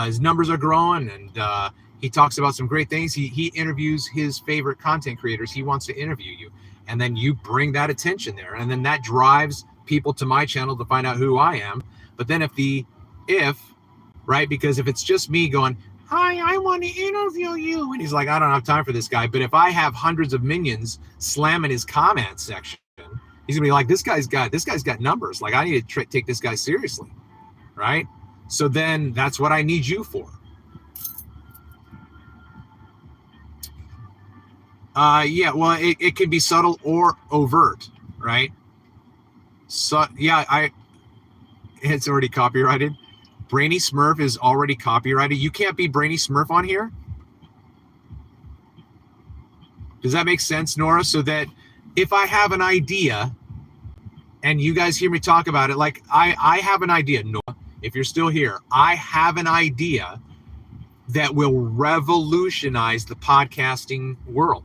His numbers are growing, and he talks about some great things. He interviews his favorite content creators. He wants to interview you, and then you bring that attention there, and then that drives people to my channel to find out who I am. But then because if it's just me going, hi, I want to interview you, and he's like, I don't have time for this guy. But if I have hundreds of minions slamming his comment section, he's gonna be like, this guy's got numbers. Like, I need to take this guy seriously, right? So then that's what I need you for. Yeah, well, it can be subtle or overt, right? So yeah, it's already copyrighted. Brainy Smurf is already copyrighted. You can't be Brainy Smurf on here. Does that make sense, Nora? So that if I have an idea and you guys hear me talk about it, like I have an idea, Nora, if you're still here, I have an idea that will revolutionize the podcasting world.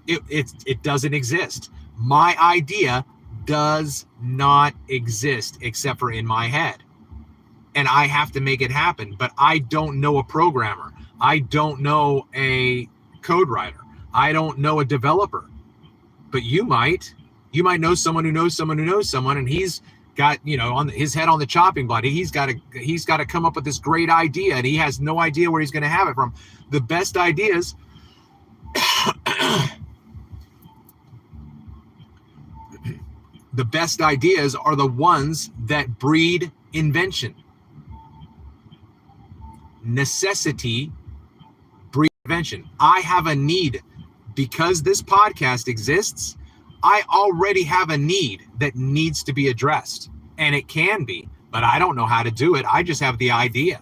It doesn't exist. My idea does not exist except for in my head. And I have to make it happen. But I don't know a programmer. I don't know a code writer. I don't know a developer. But you might. You might know someone who knows someone who knows someone, and he's got, you know, on his head on the chopping block. He's got to come up with this great idea, and he has no idea where he's going to have it from. The best ideas the best ideas are the ones that breed invention. Necessity breeds invention. I have a need. Because this podcast exists, I already have a need that needs to be addressed. And it can be, but I don't know how to do it. I just have the idea.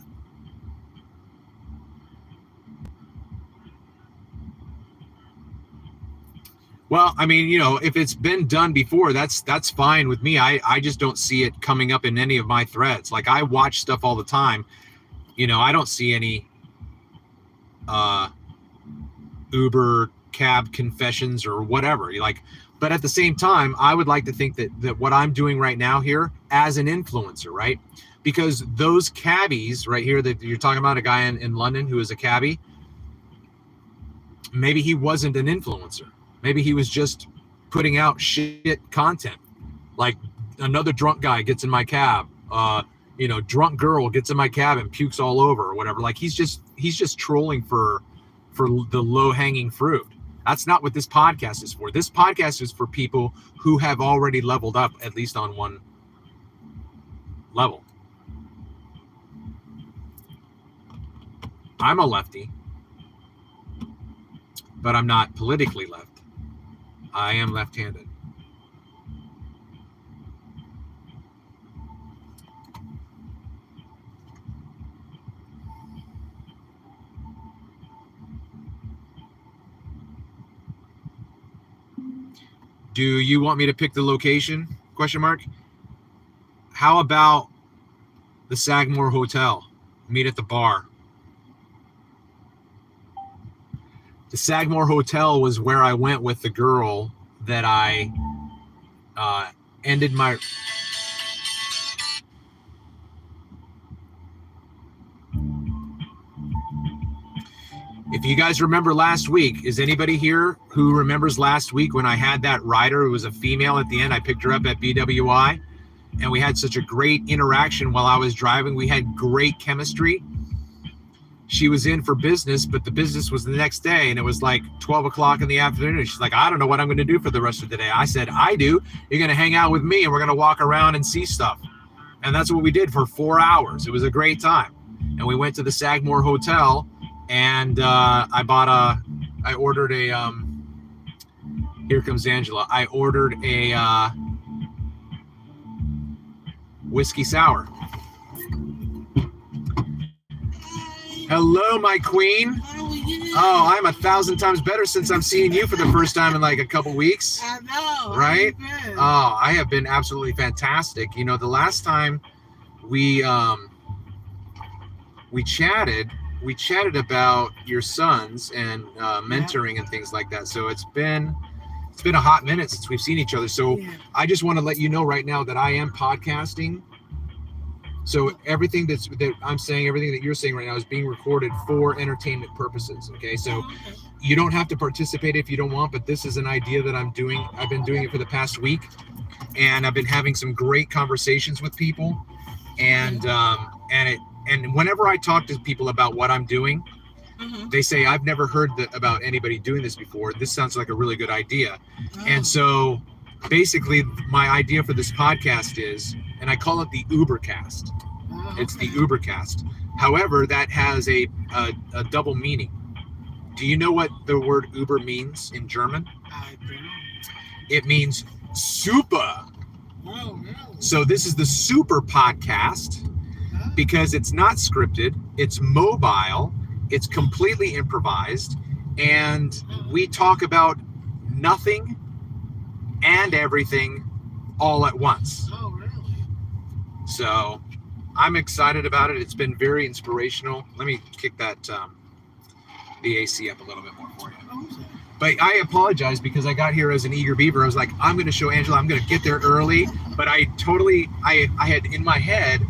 Well, I mean, you know, if it's been done before, that's fine with me. I just don't see it coming up in any of my threads. Like, I watch stuff all the time. You know, I don't see any Uber cab confessions or whatever. But at the same time, I would like to think that what I'm doing right now here as an influencer, right? Because those cabbies right here that you're talking about, a guy in London who is a cabbie, maybe he wasn't an influencer. Maybe he was just putting out shit content. Like, another drunk guy gets in my cab, you know, drunk girl gets in my cab and pukes all over or whatever. Like, he's just trolling for the low-hanging fruit. That's not what this podcast is for. This podcast is for people who have already leveled up, at least on one level. I'm a lefty, but I'm not politically left. I am left-handed. Do you want me to pick the location? Question mark. How about the Sagamore Hotel? Meet at the bar. The Sagamore Hotel was where I went with the girl that I ended my... If you guys remember last week, is anybody here who remembers last week when I had that rider who was a female at the end? I picked her up at BWI, and we had such a great interaction while I was driving. We had great chemistry. She was in for business, but the business was the next day, and it was like 12 o'clock in the afternoon. And she's like, I don't know what I'm going to do for the rest of the day. I said, I do. You're going to hang out with me, and we're going to walk around and see stuff. And that's what we did for 4 hours. It was a great time. and we went to the Sagamore Hotel, and I ordered a here comes Angela. I ordered a whiskey sour. Hello, my queen. How are you? Oh, I'm 1,000 times better since I'm seeing you for the first time in like a couple weeks. I know. Right? How you been? Oh, I have been absolutely fantastic. You know, the last time we chatted about your sons and mentoring and things like that. So it's been a hot minute since we've seen each other. So Yeah. I just want to let you know right now that I am podcasting. So everything that I'm saying, everything that you're saying right now is being recorded for entertainment purposes. Okay, so Okay. you don't have to participate if you don't want, but this is an idea that I'm doing. I've been doing it for the past week, and I've been having some great conversations with people, and whenever I talk to people about what I'm doing, Mhm. they say, I've never heard about anybody doing this before. This sounds like a really good idea. Oh. And so basically my idea for this podcast is, and I call it the Ubercast. Oh, It's the okay. Ubercast. However, that has a double meaning. Do you know what the word Uber means in German? I don't. It means super. Oh, really? So this is the super podcast Oh. because it's not scripted, it's mobile, it's completely improvised, and we talk about nothing and everything all at once. Oh, really? So I'm excited about it. It's been very inspirational. Let me kick that the AC up a little bit more for you. Oh, okay. But I apologize because I got here as an eager beaver. I was like, I'm going to show Angela, I'm going to get there early. But I had in my head,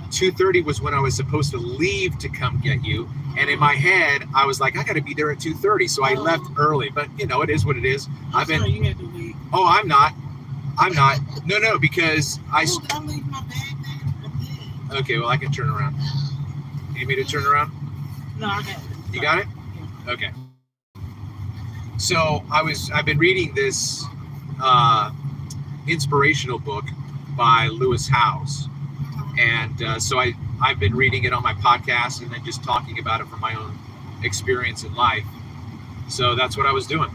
2:30 was when I was supposed to leave to come get you. And in my head, I was like, I got to be there at 2:30. So I left early. But, you know, it is what it is. I'm sorry you had to leave. Oh, I'm not. No, because Look, I leave my bag there. Okay, well, I can turn around. You need me to turn around? No, I got it. You got it? Okay. So I've been reading this inspirational book by Lewis Howes, and so I've been reading it on my podcast and then just talking about it from my own experience in life. So that's what I was doing.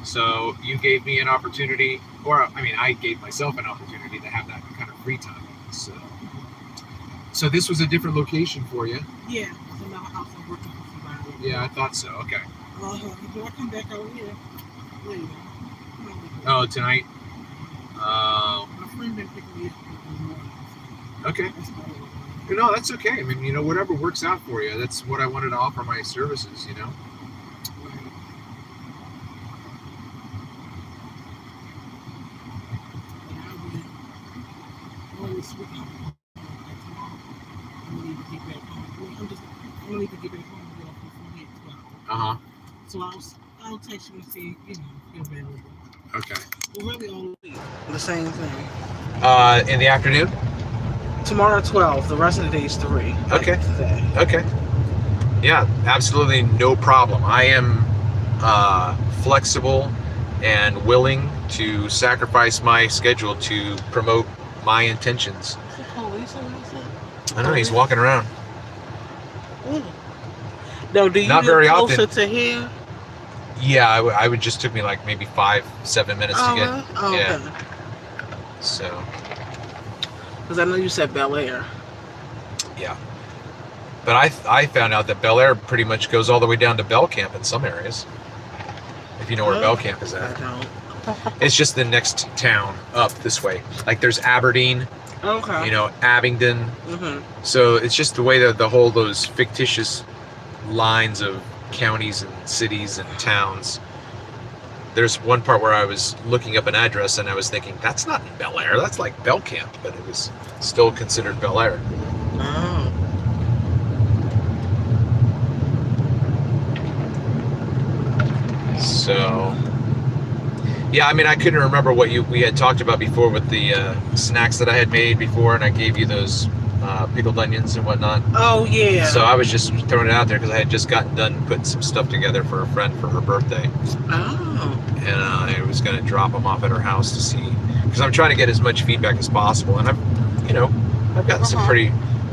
So you gave me an opportunity, or I mean, I gave myself an opportunity to have that kind of free time. So this was a different location for you. Yeah, it's another house I'm working for somebody. Yeah, I thought so. Okay. Do I come back over here later? Oh, tonight. My friend been picking me up in the morning. Okay. That's about it. No, that's okay. I mean, you know, whatever works out for you. That's what I wanted to offer my services. You know. So I'll text you and see, you know, if you're available. Okay. We're really all the same thing. In the afternoon. Tomorrow 12. The rest of the day is 3. Okay. Like today. Okay. Yeah, absolutely no problem. I am flexible and willing to sacrifice my schedule to promote my intentions. Is the police or anything? I know he's walking around. No, do you Not live very closer often. to here? Yeah, I would just took me like maybe 5-7 minutes to get. Really? Oh, Yeah. okay. So Because I know you said Bel Air. yeah. But I found out that Bel Air pretty much goes all the way down to Bell Camp in some areas. If you know where Bell Camp is I at. don't. It's just the next town up this way. Like there's Aberdeen, Okay. you know, Abingdon. Mm-hmm. So it's just the way that the whole those fictitious lines of counties and cities and towns. There's one part where I was looking up an address and I was thinking, that's not in Bel Air, that's like Bell Camp, but it was still considered Bel Air. Oh. So yeah, I mean, I couldn't remember what we had talked about before with the snacks that I had made before, and I gave you those pickled onions and whatnot. Oh, yeah. So I was just throwing it out there because I had just gotten done putting some stuff together for a friend for her birthday. Oh. And I was going to drop them off at her house to see, because I'm trying to get as much feedback as possible. And I've gotten some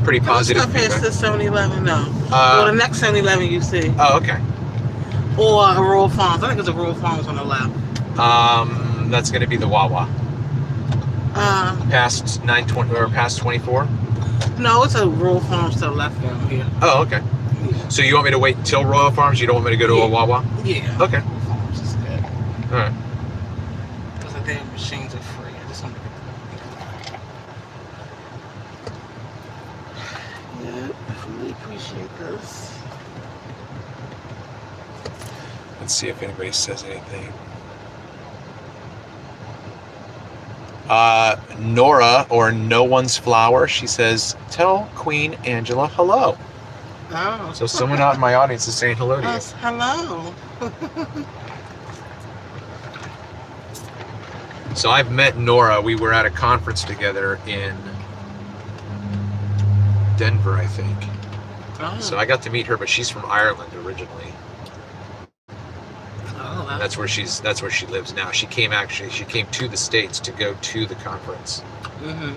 pretty positive Stuff here feedback. says 7-Eleven, no. Well, the next 7-Eleven you see. Oh, okay. Or a Rural Farms. I think it's a Rural Farms on the left. That's going to be the Wawa. Past 920 or past 24? No, it's a Rural Farms to the left down here. Oh, okay. Yeah. So you want me to wait till Royal Farms? You don't want me to go to a Wawa? Yeah. Okay. Rural Farms is good. All right. Because the damn machines are free. I just want to get the Yeah, I really appreciate this. Let's see if anybody says anything. Nora, or No One's Flower, she says, tell Queen Angela hello. Oh. So someone out in my audience is saying hello to you. Yes, hello. So I've met Nora. We were at a conference together in Denver, I think. Oh. So I got to meet her, but she's from Ireland originally. Oh, That's where she lives now. She came to the States to go to the conference. Mm-hmm.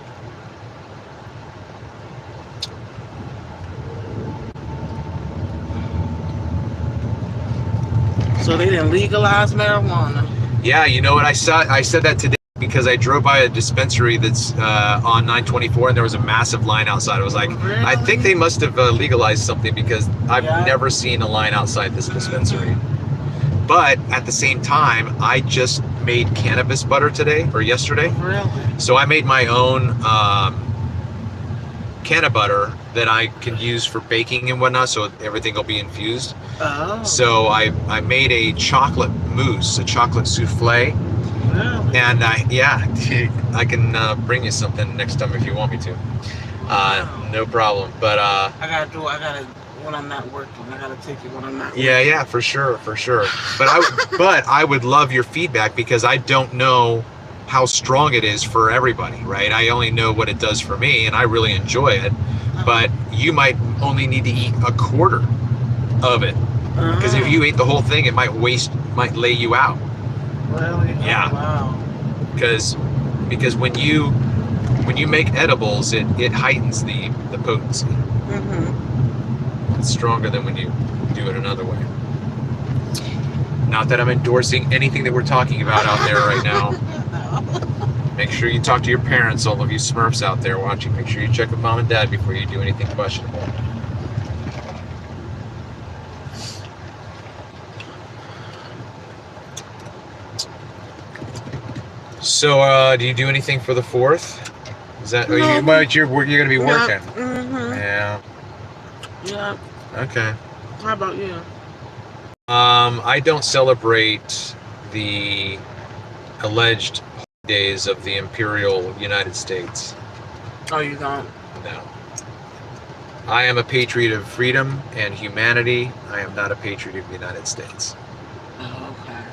So they didn't legalize marijuana. Yeah, you know what? I said that today because I drove by a dispensary that's on 924, and there was a massive line outside. I was like, Really? I think they must have legalized something because I've Yeah. never seen a line outside this dispensary. But at the same time, I just made cannabis butter today or yesterday. Really? So I made my own canna butter that I can use for baking and whatnot, so everything will be infused. Oh. So I made a chocolate mousse, a chocolate souffle, Really? and I can bring you something next time if you want me to. Wow. No problem. But I gotta when I'm not working. I gotta take it when I'm not working. yeah, for sure. But I would love your feedback because I don't know how strong it is for everybody, right? I only know what it does for me, and I really enjoy it. But you might only need to eat a quarter of it, because if you ate the whole thing, it might lay you out. Really? Yeah. Oh, wow. Because when you make edibles, it heightens the potency. Mm-hmm. It's stronger than when you do it another way. Not that I'm endorsing anything that we're talking about out there right now. Make sure you talk to your parents, all of you Smurfs out there watching. Make sure you check with mom and dad before you do anything questionable. So, do you do anything for the 4th? Is that you're going to be working? Mm-hmm. Yeah. Yeah. Okay. How about you? I don't celebrate the alleged days of the Imperial United States. Oh, you don't? No. I am a patriot of freedom and humanity. I am not a patriot of the United States. Oh, okay.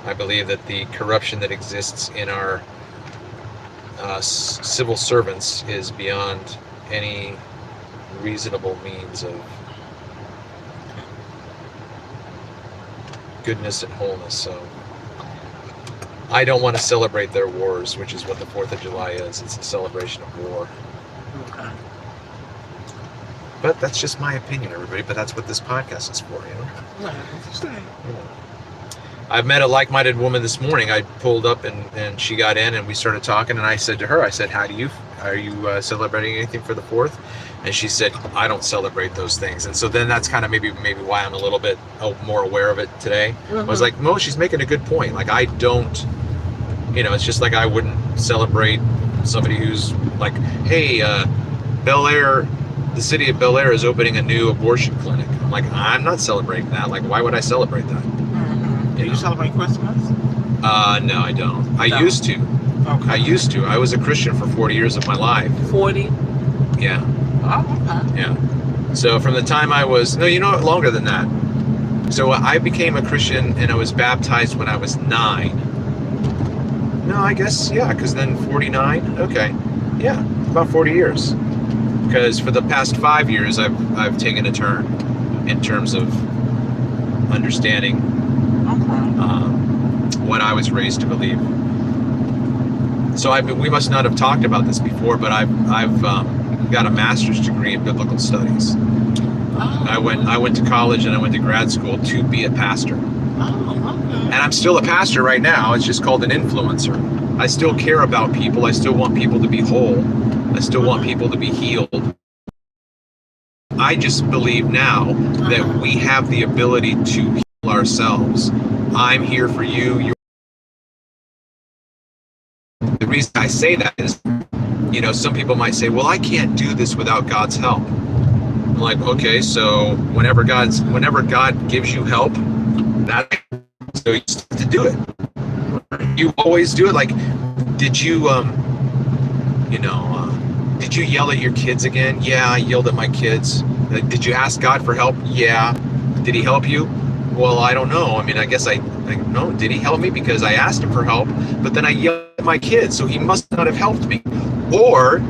I believe that the corruption that exists in our civil servants is beyond any reasonable means of goodness and wholeness. So I don't want to celebrate their wars, which is what the 4th of July is. It's a celebration of war. Okay. But that's just my opinion, everybody. But that's what this podcast is for, you know? Yeah, interesting. I met a like-minded woman this morning. I pulled up and she got in and we started talking, and I said to her, are you celebrating anything for the 4th? And she said, I don't celebrate those things. And so then that's kind of maybe why I'm a little bit more aware of it today. Mm-hmm. I was like, Mo, she's making a good point. Like, I don't, it's just like I wouldn't celebrate somebody who's like, hey, Bel Air, the city of Bel Air is opening a new abortion clinic. I'm like, I'm not celebrating that. Like, why would I celebrate that? Mm-hmm. Do you celebrate Christmas? No, I don't. I used to. Okay. I used to. I was a Christian for 40 years of my life. 40? Yeah. Oh, okay. Yeah. So from the time I was, longer than that. So I became a Christian and I was baptized when I was 9. No, I guess, yeah, because then 49. Okay. Yeah, about 40 years. Because for the past 5 years, I've taken a turn in terms of understanding what I was raised to believe. So we must not have talked about this before, but I've got a master's degree in biblical studies. Oh, I went to college and I went to grad school to be a pastor. Oh, okay. And I'm still a pastor right now. It's just called an influencer. I still care about people. I still want people to be whole. I still want people to be healed. I just believe now that we have the ability to heal ourselves. I'm here for you. The reason I say that is, you know, some people might say, well, I can't do this without God's help. I'm like, okay, so whenever God gives you help, so you have to do it. You always do it. Like, did you did you yell at your kids again? Yeah, I yelled at my kids. Did you ask God for help? Yeah. Did he help you? Well, I don't know. I mean, I guess I no. Did he help me? Because I asked him for help, but then I yelled at my kids, so he must not have helped me. Or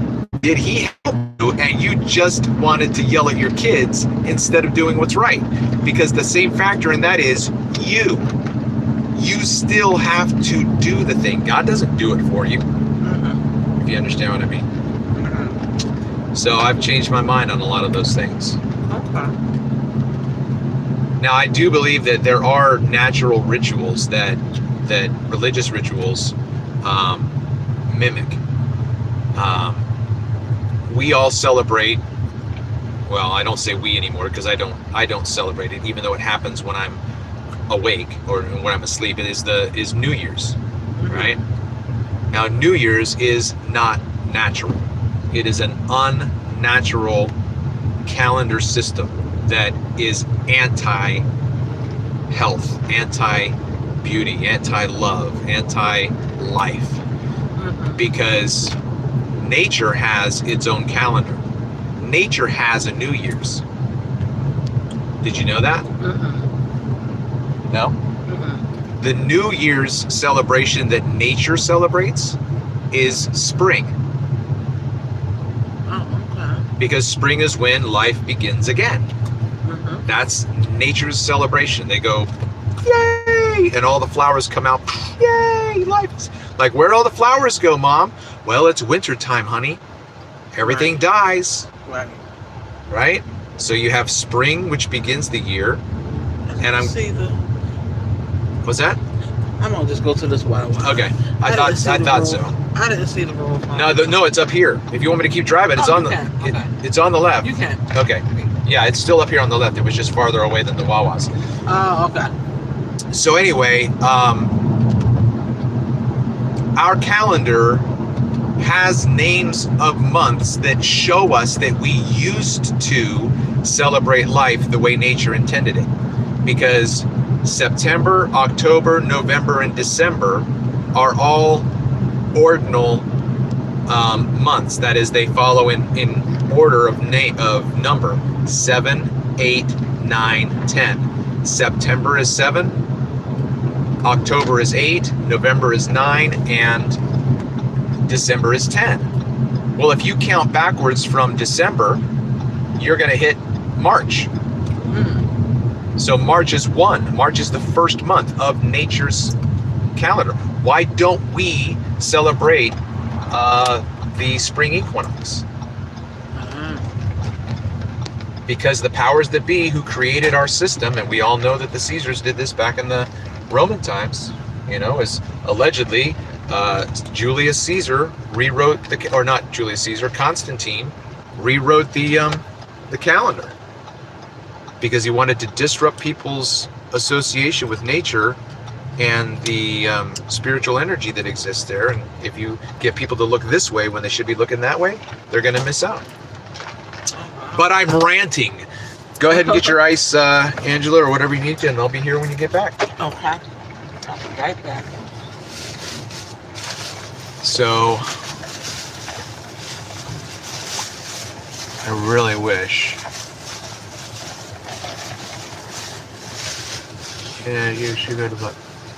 did he help you and you just wanted to yell at your kids instead of doing what's right? Because the same factor in that is you still have to do the thing. God doesn't do it for you. If you understand what I mean. So I've changed my mind on a lot of those things. Okay. Now, I do believe that there are natural rituals that religious rituals mimic. We all celebrate. Well, I don't say we anymore because I don't celebrate it, even though it happens when I'm awake or when I'm asleep. It is New Year's, right? Now, New Year's is not natural. It is an unnatural calendar system that is anti-health, anti-beauty, anti-love, anti-life. Because nature has its own calendar. Nature has a New Year's. Did you know that? No? The New Year's celebration that nature celebrates is spring. Because spring is when life begins again. That's nature's celebration. They go, yay! And all the flowers come out, yay! Life is like, where'd all the flowers go, Mom? Well, it's winter time, honey. Everything dies. Right? So you have spring, which begins the year. And what's that? I'm gonna just go to this wild one. Okay. I thought so. I didn't see the roll. No, it's up here. If you want me to keep driving, it's on the it's on the left. You can. Okay. Yeah, it's still up here on the left. It was just farther away than the Wawas. Oh, okay. So anyway, our calendar has names of months that show us that we used to celebrate life the way nature intended it. Because September, October, November, and December are all ordinal months. That is, they follow in order of number 7, 8, 9, 10. September is 7, October is 8, November is 9, and December is 10. Well, if you count backwards from December, you're going to hit March. So March is 1. March is the first month of nature's calendar. Why don't we celebrate the spring equinox? Because the powers that be who created our system, and we all know that the Caesars did this back in the Roman times, is allegedly Julius Caesar rewrote Constantine rewrote the calendar because he wanted to disrupt people's association with nature and the spiritual energy that exists there. And if you get people to look this way when they should be looking that way, they're going to miss out. But I'm ranting. Go ahead and get your ice, Angela, or whatever you need to, and I'll be here when you get back. Okay. I'll be right back. So, I really wish. Yeah, you should go to the.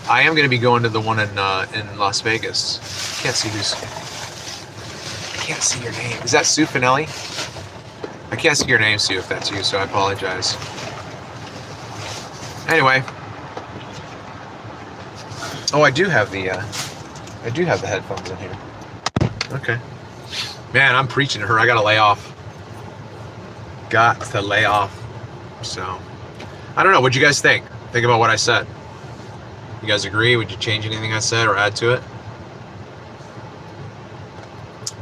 I am going to be going to the one in Las Vegas. Can't see your name. Is that Sue Finelli? I can't see your name, Sue, if that's you, so I apologize. Anyway. Oh, I do have the headphones in here. Okay. Man, I'm preaching to her. I got to lay off. Got to lay off. So, I don't know. What'd you guys think? Think about what I said. You guys agree? Would you change anything I said or add to it?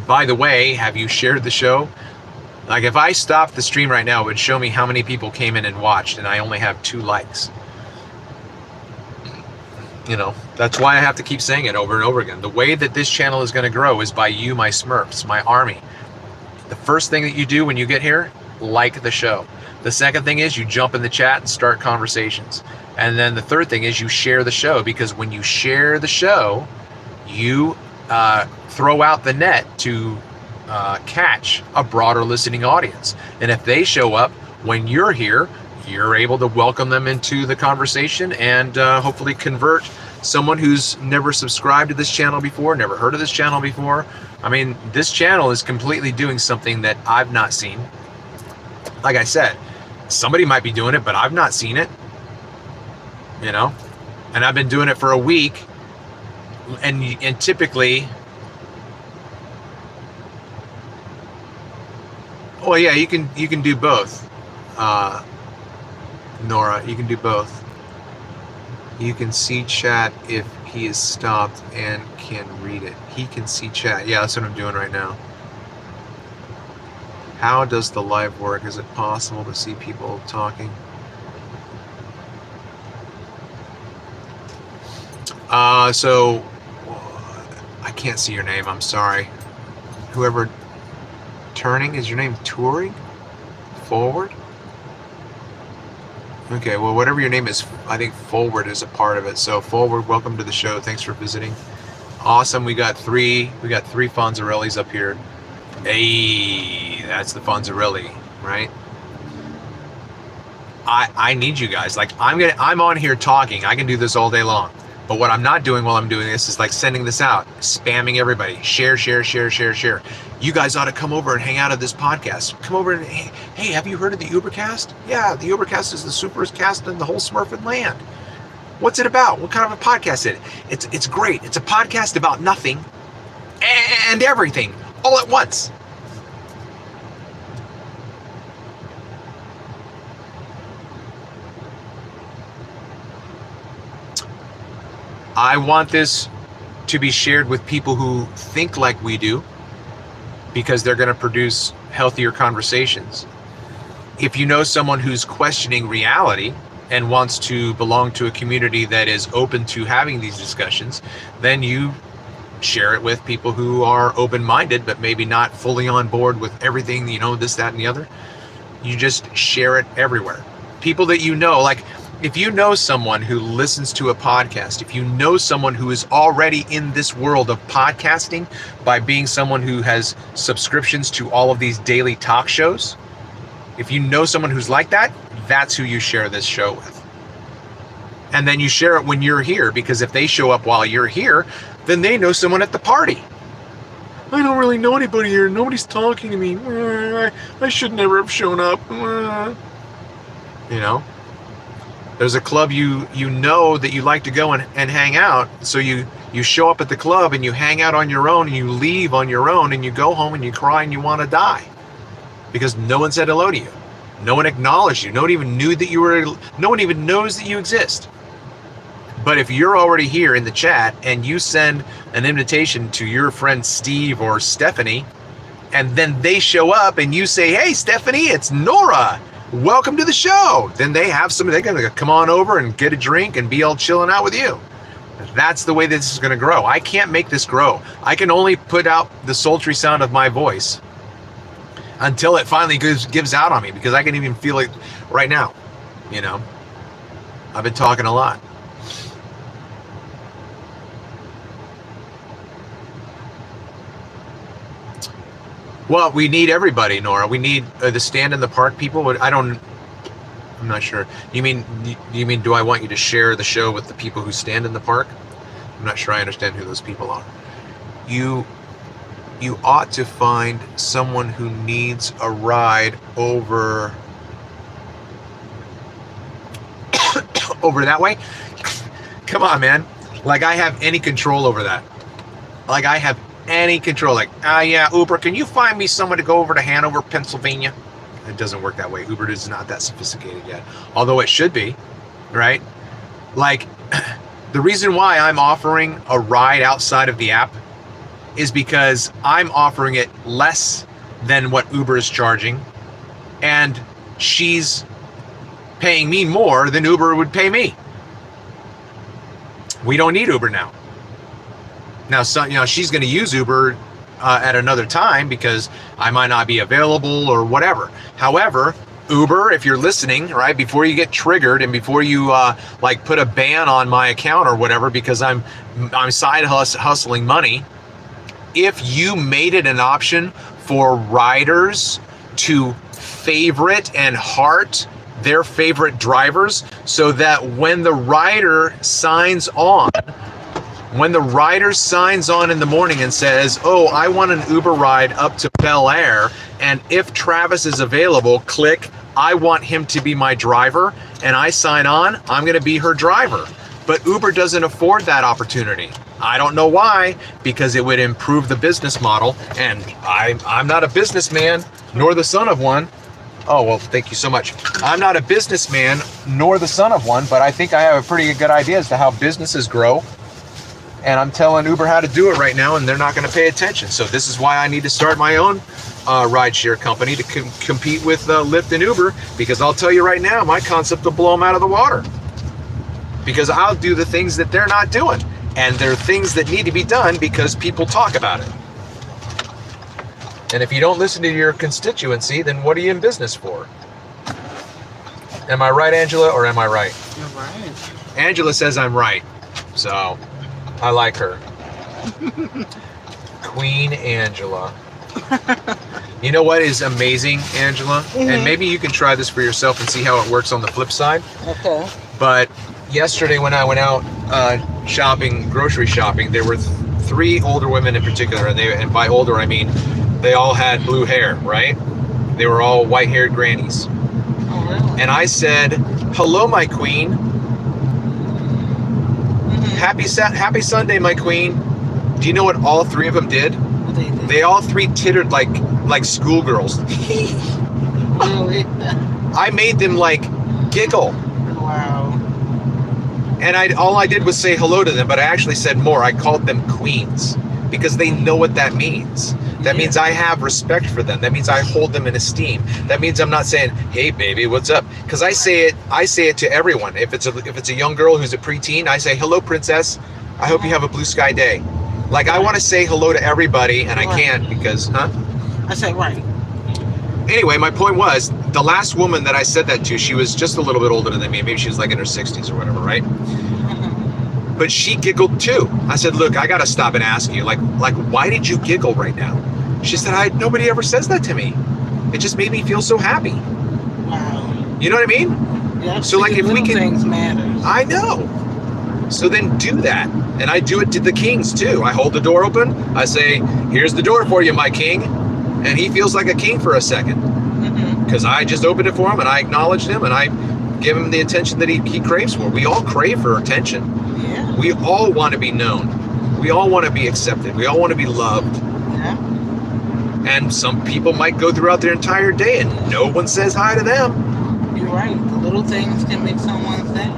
By the way, have you shared the show? Like, if I stopped the stream right now, it would show me how many people came in and watched, and I only have 2 likes. You know, that's why I have to keep saying it over and over again. The way that this channel is going to grow is by you, my Smurfs, my army. The first thing that you do when you get here, like the show. The second thing is you jump in the chat and start conversations. And then the third thing is you share the show, because when you share the show, you throw out the net to catch a broader listening audience. And if they show up when you're here, you're able to welcome them into the conversation and hopefully convert someone who's never subscribed to this channel before, never heard of this channel before. I mean, this channel is completely doing something that I've not seen. Like I said, somebody might be doing it, but I've not seen it, you know, and I've been doing it for a week. And typically, well, yeah, you can do both. Nora, you can do both. You can see chat if he is stopped and can read it. He can see chat. Yeah, that's what I'm doing right now. How does the live work? Is it possible to see people talking? So I can't see your name. I'm sorry. Whoever turning, is your name Touring? Forward? Okay, well, whatever your name is, I think Forward is a part of it. So Forward, welcome to the show. Thanks for visiting. Awesome. We got three Fonzarellis up here. Hey, that's the Fonzarelli, right? I need you guys. Like, I'm on here talking. I can do this all day long. But what I'm not doing while I'm doing this is like sending this out, spamming everybody. Share, share, share, share, share. You guys ought to come over and hang out at this podcast. Come over and, hey, have you heard of the Ubercast? Yeah, the Ubercast is the superest cast in the whole Smurfing land. What's it about? What kind of a podcast is it? It's great. It's a podcast about nothing and everything all at once. I want this to be shared with people who think like we do, because they're going to produce healthier conversations. If you know someone who's questioning reality and wants to belong to a community that is open to having these discussions, then you share it with people who are open-minded, but maybe not fully on board with everything, you know, this, that, and the other. You just share it everywhere. People that you know, like, if you know someone who listens to a podcast, if you know someone who is already in this world of podcasting by being someone who has subscriptions to all of these daily talk shows, if you know someone who's like that, that's who you share this show with. And then you share it when you're here, because if they show up while you're here, then they know someone at the party. I don't really know anybody here. Nobody's talking to me. I should never have shown up. You know? There's a club you know that you like to go and hang out, so you show up at the club and you hang out on your own and you leave on your own and you go home and you cry and you want to die because no one said hello to you. No one acknowledged you. No one even knew that you were, no one even knows that you exist. But if you're already here in the chat and you send an invitation to your friend Steve or Stephanie, and then they show up and you say, hey, Stephanie, it's Nora. Welcome to the show. Then they have somebody, they're going to come on over and get a drink and be all chilling out with you. That's the way this is going to grow. I can't make this grow. I can only put out the sultry sound of my voice until it finally gives out on me, because I can even feel it right now. You know, I've been talking a lot. Well, we need everybody, Nora. We need the stand in the park people. I'm not sure. You mean do I want you to share the show with the people who stand in the park? I'm not sure I understand who those people are. You ought to find someone who needs a ride over that way. Come on, man. Like I have any control over that. Like I have any control. Like, yeah, Uber, can you find me someone to go over to Hanover, Pennsylvania? It doesn't work that way. Uber is not that sophisticated yet, although it should be, right? Like, the reason why I'm offering a ride outside of the app is because I'm offering it less than what Uber is charging, and she's paying me more than Uber would pay me. We don't need Uber now. Now, she's going to use Uber at another time because I might not be available or whatever. However, Uber, if you're listening, right, before you get triggered and before you like put a ban on my account or whatever because I'm side hustling money, if you made it an option for riders to favorite and heart their favorite drivers so that when the rider signs on in the morning and says, oh, I want an Uber ride up to Bel Air, and if Travis is available, click, I want him to be my driver, and I sign on, I'm going to be her driver. But Uber doesn't afford that opportunity. I don't know why, because it would improve the business model, and I'm not a businessman, nor the son of one. Oh, well, thank you so much. I'm not a businessman, nor the son of one, but I think I have a pretty good idea as to how businesses grow. And I'm telling Uber how to do it right now, and they're not going to pay attention. So this is why I need to start my own rideshare company to compete with Lyft and Uber, because I'll tell you right now, my concept will blow them out of the water. Because I'll do the things that they're not doing. And they're things that need to be done because people talk about it. And if you don't listen to your constituency, then what are you in business for? Am I right, Angela, or am I right? You're right. Angela says I'm right. So I like her. Queen Angela. You know what is amazing, Angela? Mm-hmm. And maybe you can try this for yourself and see how it works on the flip side. Okay. But yesterday when I went out shopping, grocery shopping, there were three older women in particular, and by older I mean they all had blue hair, right? They were all white-haired grannies. Oh, really? And I said, hello, my queen. Happy Sunday, my queen. Do you know what all three of them did? What they did? They all three tittered like schoolgirls. Really? I made them like giggle. Wow. And all I did was say hello to them, but I actually said more. I called them queens because they know what that means. That means I have respect for them. That means I hold them in esteem. That means I'm not saying, "Hey, baby, what's up?" Because I say it to everyone. If it's a young girl who's a preteen, I say, "Hello, princess. I hope you have a blue sky day." Like I want to say hello to everybody, and I can't because, I said right. Anyway, my point was, the last woman that I said that to, she was just a little bit older than me. Maybe she was like in her 60s or whatever, right? But she giggled too. I said, look, I got to stop and ask you, like, why did you giggle right now? She said, nobody ever says that to me. It just made me feel so happy. Wow. You know what I mean? Yeah, so like if we can, things matter. I know. So then do that. And I do it to the kings too. I hold the door open. I say, here's the door for you, my king. And he feels like a king for a second. Because I just opened it for him and I acknowledged him and I give him the attention that he craves for. We all crave for attention. Yeah. We all want to be known. We all want to be accepted. We all want to be loved. Yeah. And some people might go throughout their entire day and no one says hi to them. You're right. The little things can make someone's day.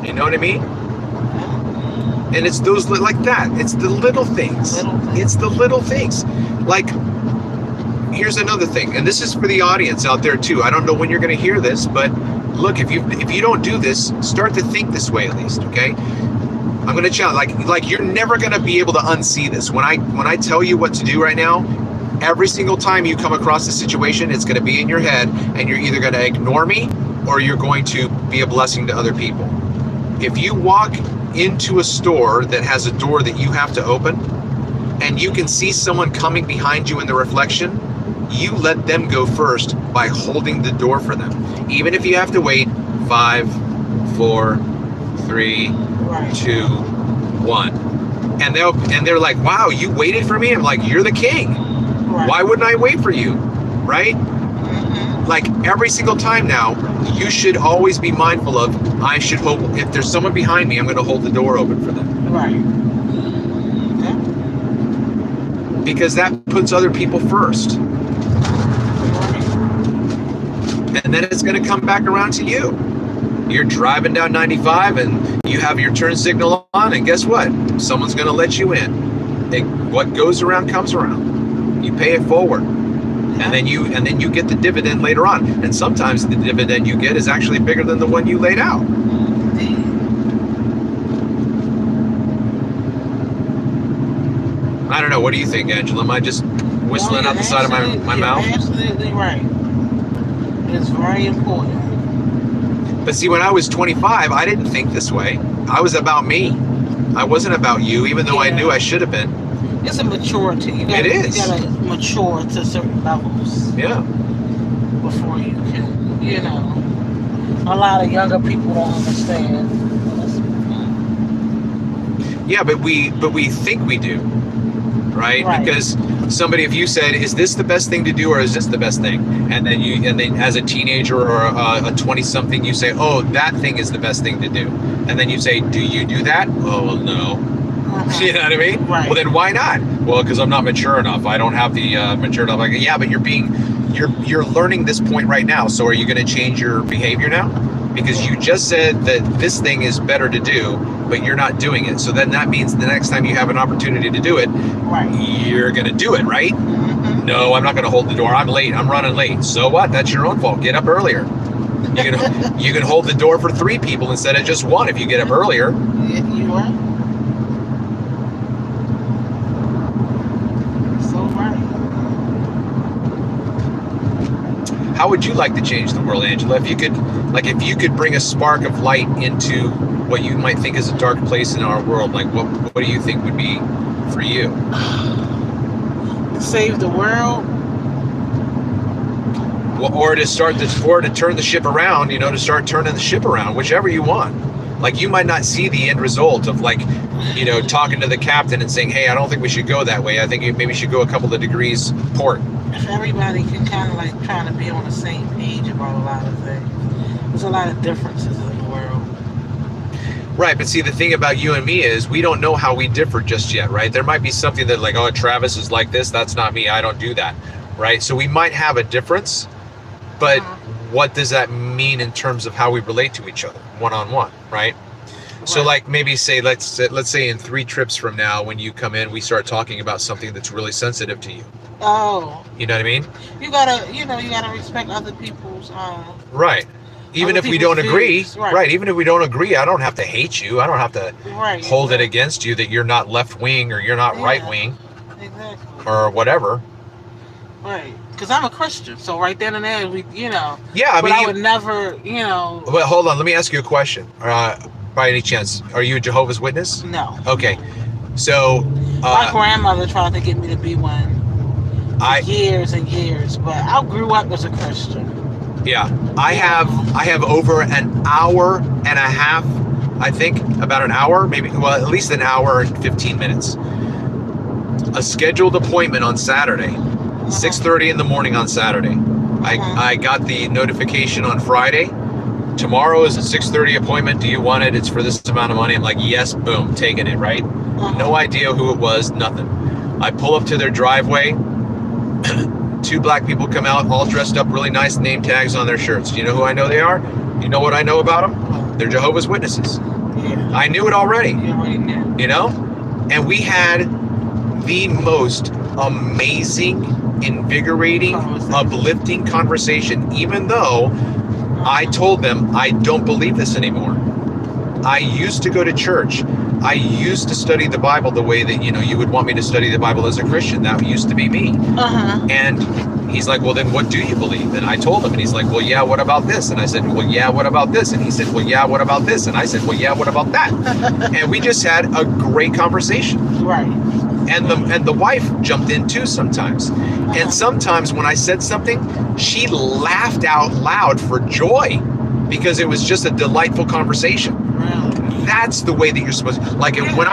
You know what I mean? Yeah. And it's those like that. It's the little things. It's the little things. Like, here's another thing, and this is for the audience out there too. I don't know when you're going to hear this, but look, if you don't do this, start to think this way at least, okay? I'm going to challenge, like you're never going to be able to unsee this. When I tell you what to do right now, every single time you come across a situation, it's going to be in your head, and you're either going to ignore me or you're going to be a blessing to other people. If you walk into a store that has a door that you have to open, and you can see someone coming behind you in the reflection, you let them go first by holding the door for them. Even if you have to wait 5, 4, 3, 2, 1. And they're like, wow, you waited for me? I'm like, you're the king. Right. Why wouldn't I wait for you? Right? Like every single time now, you should always be mindful of, I should hold, if there's someone behind me, I'm going to hold the door open for them. Right. because that puts other people first. And then it's going to come back around to you. You're driving down 95 and you have your turn signal on, and guess what? Someone's going to let you in. What goes around comes around. You pay it forward. And then you get the dividend later on. And sometimes the dividend you get is actually bigger than the one you laid out. I don't know. What do you think, Angela? Am I just whistling out the side of my mouth? You're absolutely right. It's very important. But see, when I was 25, I didn't think this way. I was about me. I wasn't about you, even though I knew I should have been. It's a maturity. You gotta mature to certain levels. Yeah. Before you can, a lot of younger people don't understand. Yeah, but we think we do, right? Because somebody, if you said, "Is this the best thing to do, or is this the best thing?" and then as a teenager or a 20-something, you say, "Oh, that thing is the best thing to do," and then you say, "Do you do that?" "Oh, well, no." You know what I mean? Right. Well, then why not? Well, because I'm not mature enough. I don't have the mature enough. Like, yeah, but you're learning this point right now. So are you going to change your behavior now? Because you just said that this thing is better to do, but you're not doing it. So then that means the next time you have an opportunity to do it, you're going to do it, right? Mm-hmm. No, I'm not going to hold the door. I'm late. I'm running late. So what? That's your own fault. Get up earlier. You can hold the door for 3 people instead of just 1 if you get up earlier. Yeah, you are. How would you like to change the world, Angela? If you could bring a spark of light into what you might think is a dark place in our world, like what do you think would be for you? Save the world. Well, or to turn the ship around, to start turning the ship around, whichever you want. Like, you might not see the end result of talking to the captain and saying, "Hey, I don't think we should go that way. I think maybe we should go a couple of degrees port." If everybody can kind of trying to be on the same page about a lot of things. There's a lot of differences in the world. Right, but see, the thing about you and me is we don't know how we differ just yet, right? There might be something that oh, Travis is like this, that's not me, I don't do that, right? So we might have a difference, but what does that mean in terms of how we relate to each other one-on-one, right? So maybe say, let's say in 3 trips from now, when you come in, we start talking about something that's really sensitive to you. Oh. You know what I mean? You gotta respect other people's right. Even if we don't agree, right? Even if we don't agree, I don't have to hate you. I don't have to hold it against you that you're not left wing or you're not right wing, or whatever. Right. Because I'm a Christian, so right then and there, Yeah, but I would never, Well, hold on. Let me ask you a question. By any chance, are you a Jehovah's Witness? No. Okay. So my grandmother tried to get me to be one for years and years, but I grew up as a Christian. Yeah, I have over an hour and a half, I think, about an hour, maybe, well, at least an hour and 15 minutes. A scheduled appointment on Saturday, 6:30 in the morning on Saturday. I got the notification on Friday. Tomorrow is a 6:30 appointment. Do you want it? It's for this amount of money. I'm like, yes, boom, taking it, right? No idea who it was, nothing. I pull up to their driveway. 2 black people come out, all dressed up really nice, name tags on their shirts. Do you know who I know they are? You know what I know about them? They're Jehovah's Witnesses. Yeah. I knew it already. And we had the most amazing, invigorating, uplifting conversation, even though I told them I don't believe this anymore. I used to go to church. I used to study the Bible the way that, you would want me to study the Bible as a Christian. That used to be me. And he's like, well, then what do you believe? And I told him, and he's like, well, yeah, what about this? And I said, well, yeah, what about this? And he said, well, yeah, what about this? And I said, well, yeah, what about that? And we just had a great conversation. Right. And the wife jumped in too sometimes. And sometimes when I said something, she laughed out loud for joy because it was just a delightful conversation. That's the way that you're supposed to. When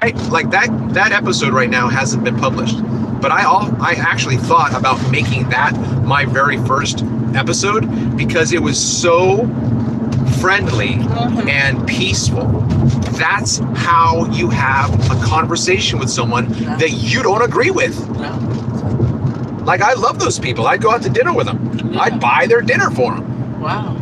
that episode right now hasn't been published, but I actually thought about making that my very first episode because it was so friendly and peaceful. That's how you have a conversation with someone that you don't agree with. Like, I love those people. I'd go out to dinner with them. Yeah. I'd buy their dinner for them. Wow.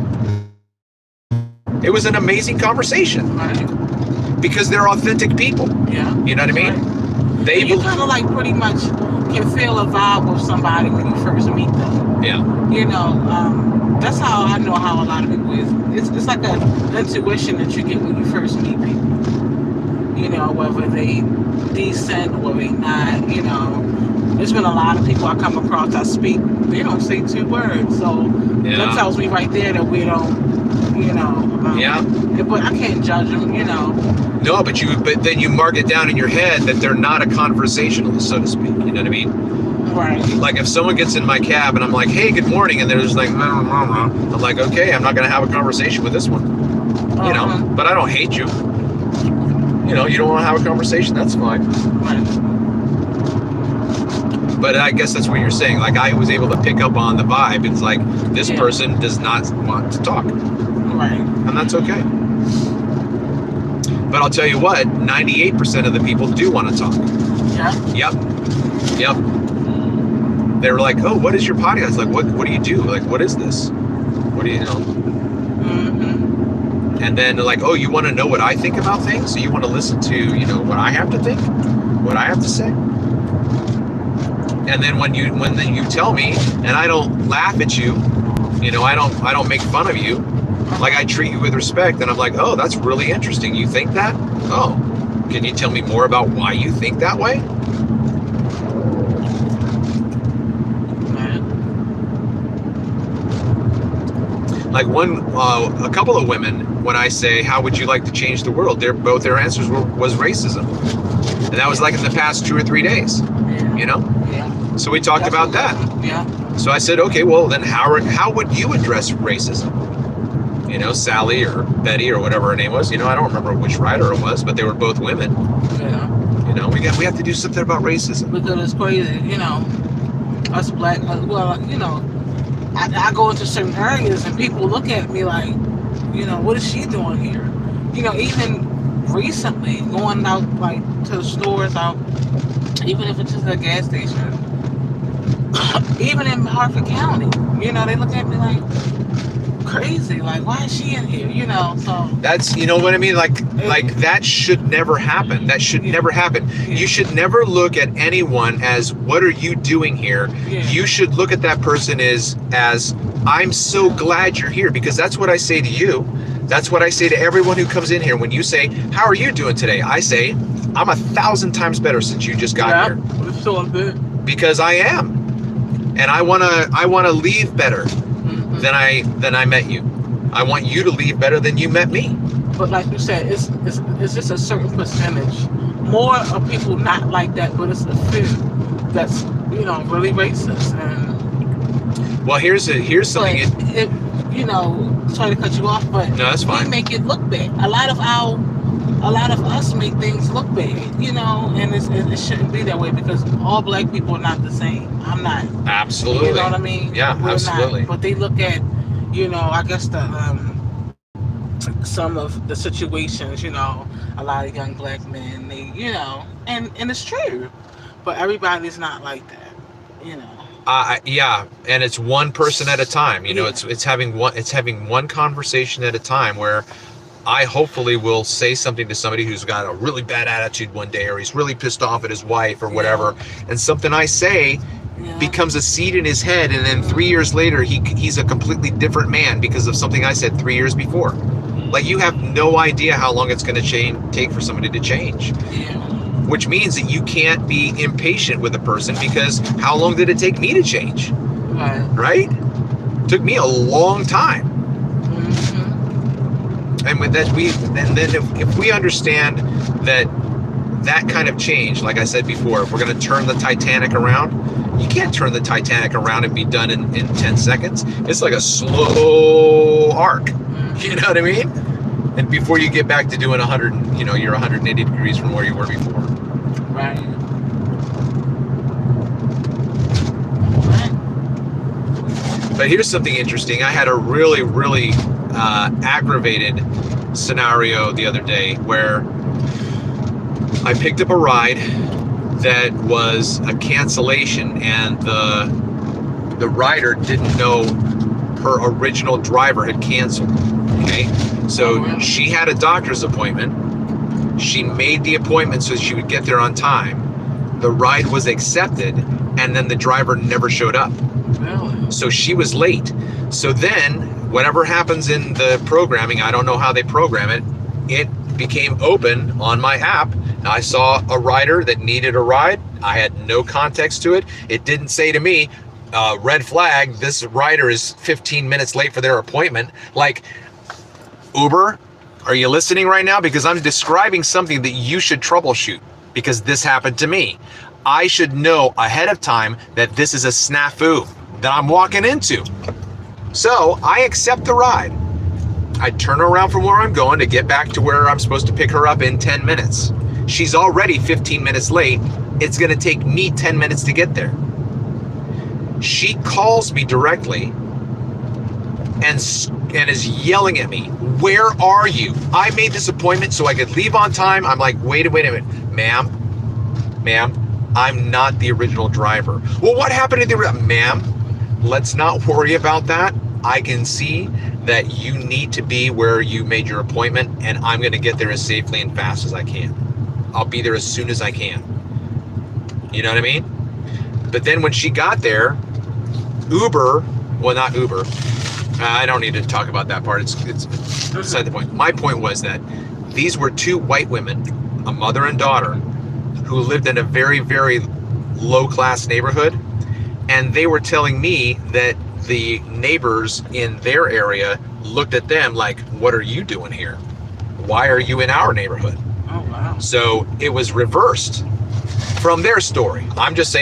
It was an amazing conversation Right. because they're authentic people. Yeah. You know what I mean? Right. They And you kind of like pretty much can feel a vibe with somebody when you first meet them. Yeah. You know, that's how I know how a lot of people is. It's like an intuition that you get when you first meet people. You know, whether they decent or they not. You know, there's been a lot of people I come across that speak. They don't say 2 words, so that tells me right there that we don't. You know. Yeah. But I can't judge them. You know. No, but then you mark it down in your head that they're not a conversationalist, so to speak. You know what I mean? Right. Like if someone gets in my cab and I'm like, hey, good morning, and they're just like, I'm like, okay, I'm not going to have a conversation with this one. You know, but I don't hate you. You know, you don't want to have a conversation, that's fine. Right. But I guess that's what you're saying. Like I was able to pick up on the vibe. It's like this person does not want to talk. Right. And that's okay. But I'll tell you what, 98% of the people do want to talk. Yeah. Yep. They were like, oh, what is your podcast? Like, what do you do? Like, what is this? What do you know? Mm-hmm. And then they're like, oh, you want to know what I think about things? So you want to listen to, you know, what I have to think? What I have to say? And then when you tell me and I don't laugh at you, you know, I don't make fun of you. Like I treat you with respect, and I'm like, oh, that's really interesting. You think that? Oh, can you tell me more about why you think that way? Like a couple of women, when I say, how would you like to change the world? Both their answers was racism. And that was like in the past 2 or 3 days, you know? Yeah. So we talked about that. Yeah. So I said, okay, well then how would you address racism? You know, Sally or Betty or whatever her name was. You know, I don't remember which writer it was, but they were both women. Yeah. You know, we have to do something about racism. Because it's crazy, you know, us black, well, you know, I go into certain areas and people look at me like, you know, what is she doing here? You know, even recently going out like to the stores out, even if it's just a gas station, even in Harford County, you know, they look at me like crazy, like why is she in here? You know, so that's, you know what I mean, like that should never happen. That should never happen. You should never look at anyone as what are you doing here. You should look at that person as I'm so glad you're here, because that's what I say to you. That's what I say to everyone who comes in here. When you say, how are you doing today? I say, I'm 1,000 times better since you just got here. It's so good. Because I am. And I wanna leave better than I met you. I want you to leave better than you met me. But like you said, it's just a certain percentage. More of people not like that, but it's a few that's, you know, really racist. And well, here's something. You know, sorry to cut you off, but no, that's fine. We make it look bad. A lot of us make things look bad, you know, and it shouldn't be that way, because all black people are not the same. I'm not. Absolutely. You know what I mean? Yeah, We're absolutely. Not. But they look at, you know, I guess some of the situations, you know, a lot of young black men, they, you know, and it's true, but everybody's not like that, you know. Yeah, and it's one person at a time. You know, it's having one conversation at a time, where I hopefully will say something to somebody who's got a really bad attitude one day, or he's really pissed off at his wife or whatever, and something I say becomes a seed in his head, and then 3 years later he's a completely different man because of something I said 3 years before. Like, you have no idea how long it's going to take for somebody to change. Which means that you can't be impatient with a person, because how long did it take me to change? Right? It took me a long time. And with that, if we understand that kind of change, like I said before, if we're going to turn the Titanic around, you can't turn the Titanic around and be done in 10 seconds. It's like a slow arc. You know what I mean? And before you get back to doing 100, you know, you're 180 degrees from where you were before. Right. But here's something interesting. I had a really, really aggravated scenario the other day where I picked up a ride that was a cancellation, and the the rider didn't know her original driver had canceled. Okay, so she had a doctor's appointment. She made the appointment so she would get there on time. The ride was accepted, and then the driver never showed up. Really? So she was late. So then, whatever happens in the programming, I don't know how they program it, it became open on my app. I saw a rider that needed a ride. I had no context to it. It didn't say to me, red flag, this rider is 15 minutes late for their appointment. Like, Uber, are you listening right now? Because I'm describing something that you should troubleshoot, because this happened to me. I should know ahead of time that this is a snafu that I'm walking into. So I accept the ride. I turn around from where I'm going to get back to where I'm supposed to pick her up in 10 minutes. She's already 15 minutes late. It's going to take me 10 minutes to get there. She calls me directly and is yelling at me, "Where are you? I made this appointment so I could leave on time." I'm like, wait a minute, ma'am, I'm not the original driver. Well, what happened to the, ma'am, let's not worry about that. I can see that you need to be where you made your appointment, and I'm going to get there as safely and fast as I can. I'll be there as soon as I can. You know what I mean? But then when she got there, not Uber, I don't need to talk about that part. It's beside the point. My point was that these were two white women, a mother and daughter, who lived in a very, very low-class neighborhood, and they were telling me that the neighbors in their area looked at them like, "What are you doing here? Why are you in our neighborhood?" Oh, wow. So it was reversed from their story. I'm just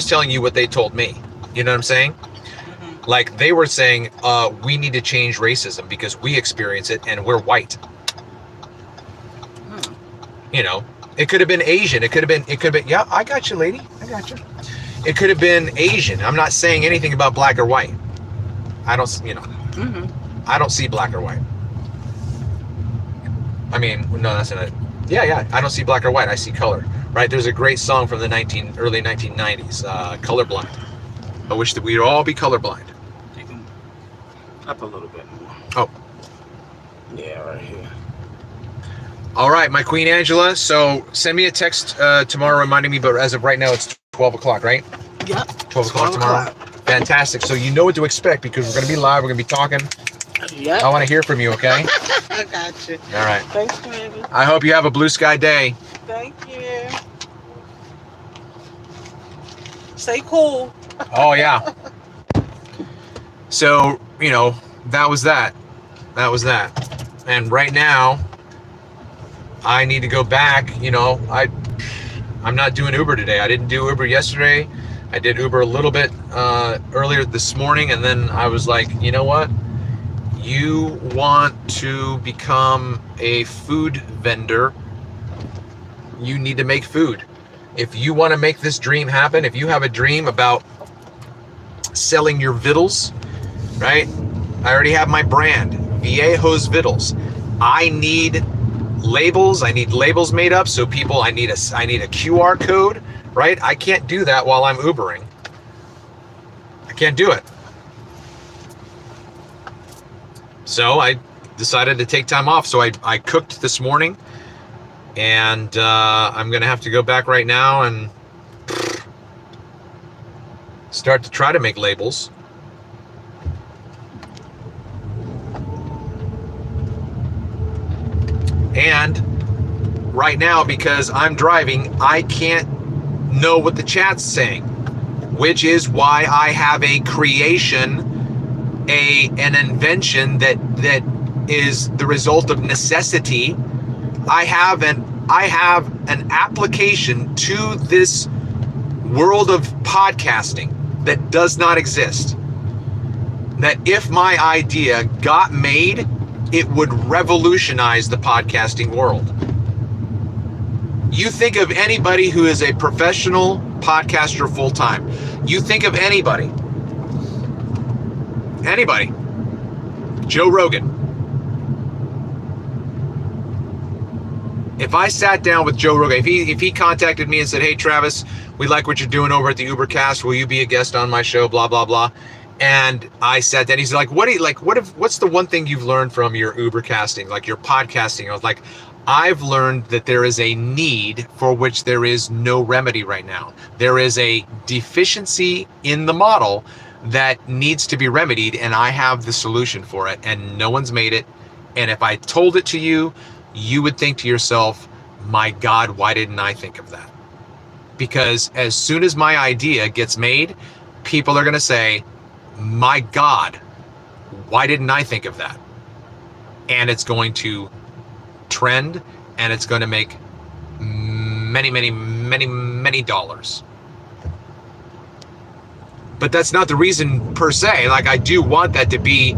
telling you what they told me. You know what I'm saying? Mm-hmm. Like, they were saying, we need to change racism because we experience it and we're white. You know, it could have been Asian. It could have been, yeah, I got you, lady. I got you. It could have been Asian. I'm not saying anything about black or white. I don't, I don't see black or white. I mean, no, that's not it. Yeah, I don't see black or white. I see color, right? There's a great song from the early 1990s, Colorblind. I wish that we'd all be colorblind. You can up a little bit more. Oh. Yeah, right here. All right, my Queen Angela. So send me a text tomorrow reminding me, but as of right now, it's 12 o'clock, right? Yep. 12 o'clock tomorrow. Fantastic. So you know what to expect because we're going to be live. We're going to be talking. Yep. I want to hear from you, okay? I got you. All right. Thanks, baby. I hope you have a blue sky day. Thank you. Stay cool. Oh, yeah. So, that was that. That was that. And right now, I need to go back. I'm not doing Uber today. I didn't do Uber yesterday. I did Uber a little bit earlier this morning, and then I was like, you know what? You want to become a food vendor, you need to make food. If you want to make this dream happen, if you have a dream about selling your vittles, right? I already have my brand, Viejo's Vittles. I need labels. I need labels made up so people, I need a QR code, right? I can't do that while I'm Ubering. I can't do it. So I decided to take time off. So I cooked this morning, and I'm going to have to go back right now and start to try to make labels. And right now, because I'm driving, I can't know what the chat's saying, which is why I have a creation, an invention that is the result of necessity. I have an application to this world of podcasting that does not exist. That if my idea got made, it would revolutionize the podcasting world. You think of anybody who is a professional podcaster full-time. You think of anybody. Joe Rogan. If I sat down with Joe Rogan, if he contacted me and said, hey, Travis, we like what you're doing over at the Ubercast. Will you be a guest on my show? Blah, blah, blah. And I sat down, he's like, what's the one thing you've learned from your Ubercasting, like your podcasting? I was like, I've learned that there is a need for which there is no remedy right now. There is a deficiency in the model that needs to be remedied, and I have the solution for it, and no one's made it. And if I told it to you, you would think to yourself, my God, why didn't I think of that? Because as soon as my idea gets made, people are going to say, my God, why didn't I think of that? And it's going to trend, and it's going to make many, many, many, many dollars. But that's not the reason per se. Like, I do want that to be,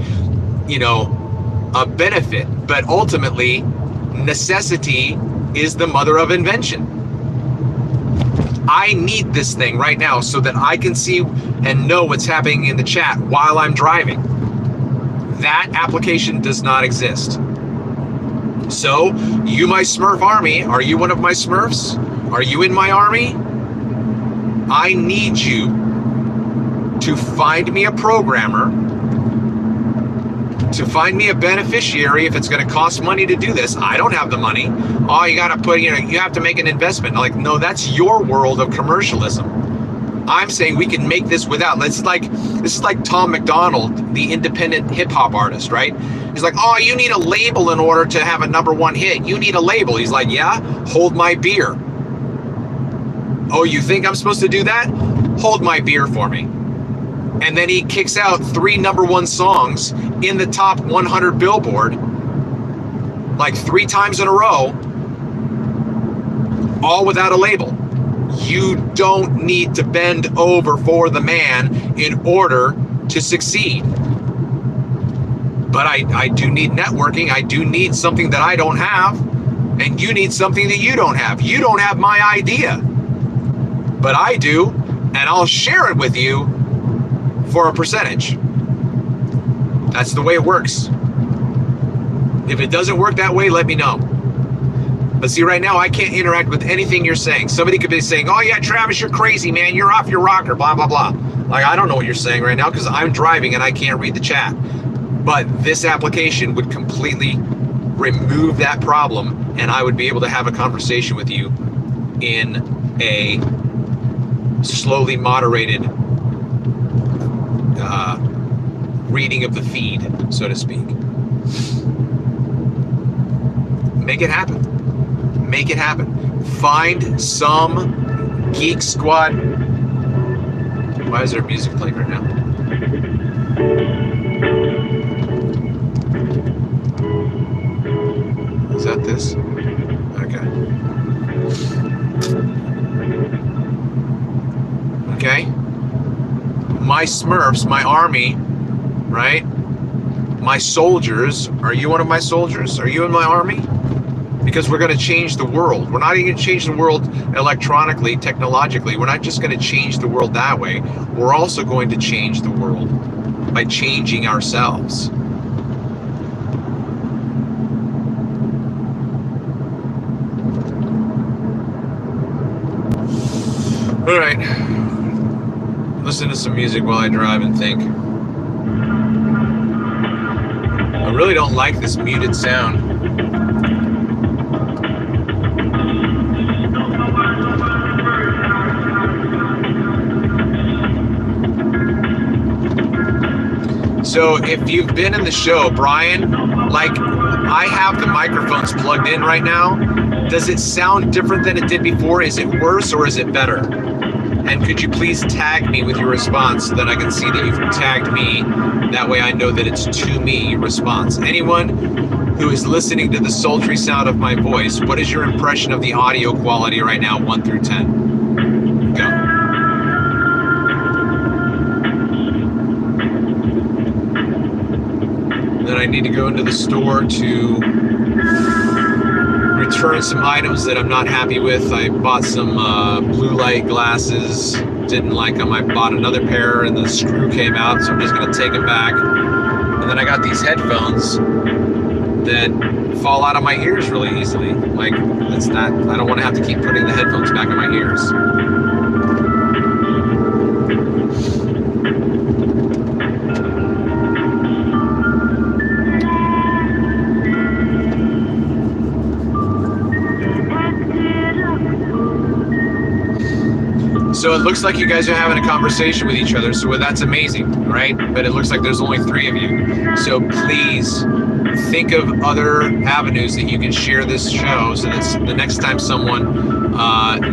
you know, a benefit, but ultimately necessity is the mother of invention. I need this thing right now so that I can see and know what's happening in the chat while I'm driving. That application does not exist. So, you, my Smurf army, are you one of my Smurfs? Are you in my army? I need you to find me a programmer, to find me a beneficiary if it's going to cost money to do this. I don't have the money. Oh, you got to put, you know, you have to make an investment. Like, no, that's your world of commercialism. I'm saying we can make this without. This is like Tom McDonald, the independent hip hop artist, right? He's like, oh, you need a label in order to have a #1 hit. You need a label. He's like, yeah, hold my beer. Oh, you think I'm supposed to do that? Hold my beer for me. And then he kicks out 3 #1 songs in the top 100 Billboard, like 3 times in a row, all without a label. You don't need to bend over for the man in order to succeed. But I do need networking. I do need something that I don't have, and you need something that you don't have. You don't have my idea, but I do, and I'll share it with you for a percentage. That's the way it works. If it doesn't work that way, let me know. But see, right now, I can't interact with anything you're saying. Somebody could be saying, oh yeah, Travis, you're crazy, man. You're off your rocker, blah, blah, blah. Like, I don't know what you're saying right now because I'm driving and I can't read the chat. But this application would completely remove that problem, and I would be able to have a conversation with you in a slowly moderated reading of the feed, so to speak. Make it happen. Make it happen. Find some Geek Squad. Why is there music playing right now? Is that this? Okay. Okay. My Smurfs, my army, right? My soldiers. Are you one of my soldiers? Are you in my army? Because we're going to change the world. We're not even going to change the world electronically, technologically. We're not just going to change the world that way. We're also going to change the world by changing ourselves. All right. Listen to some music while I drive and think. I really don't like this muted sound. So if you've been in the show, Brian, like, I have the microphones plugged in right now. Does it sound different than it did before? Is it worse or is it better? And could you please tag me with your response so that I can see that you've tagged me? That way I know that it's to me, your response. Anyone who is listening to the sultry sound of my voice, what is your impression of the audio quality right now, 1 through 10? Go. Then I need to go into the store to return some items that I'm not happy with. I bought some blue light glasses, didn't like them. I bought another pair and the screw came out, so I'm just gonna take them back. And then I got these headphones that fall out of my ears really easily. Like, it's not, I don't want to have to keep putting the headphones back in my ears. So it looks like you guys are having a conversation with each other, so that's amazing, right? But it looks like there's only 3 of you. So please think of other avenues that you can share this show, so that the next time someone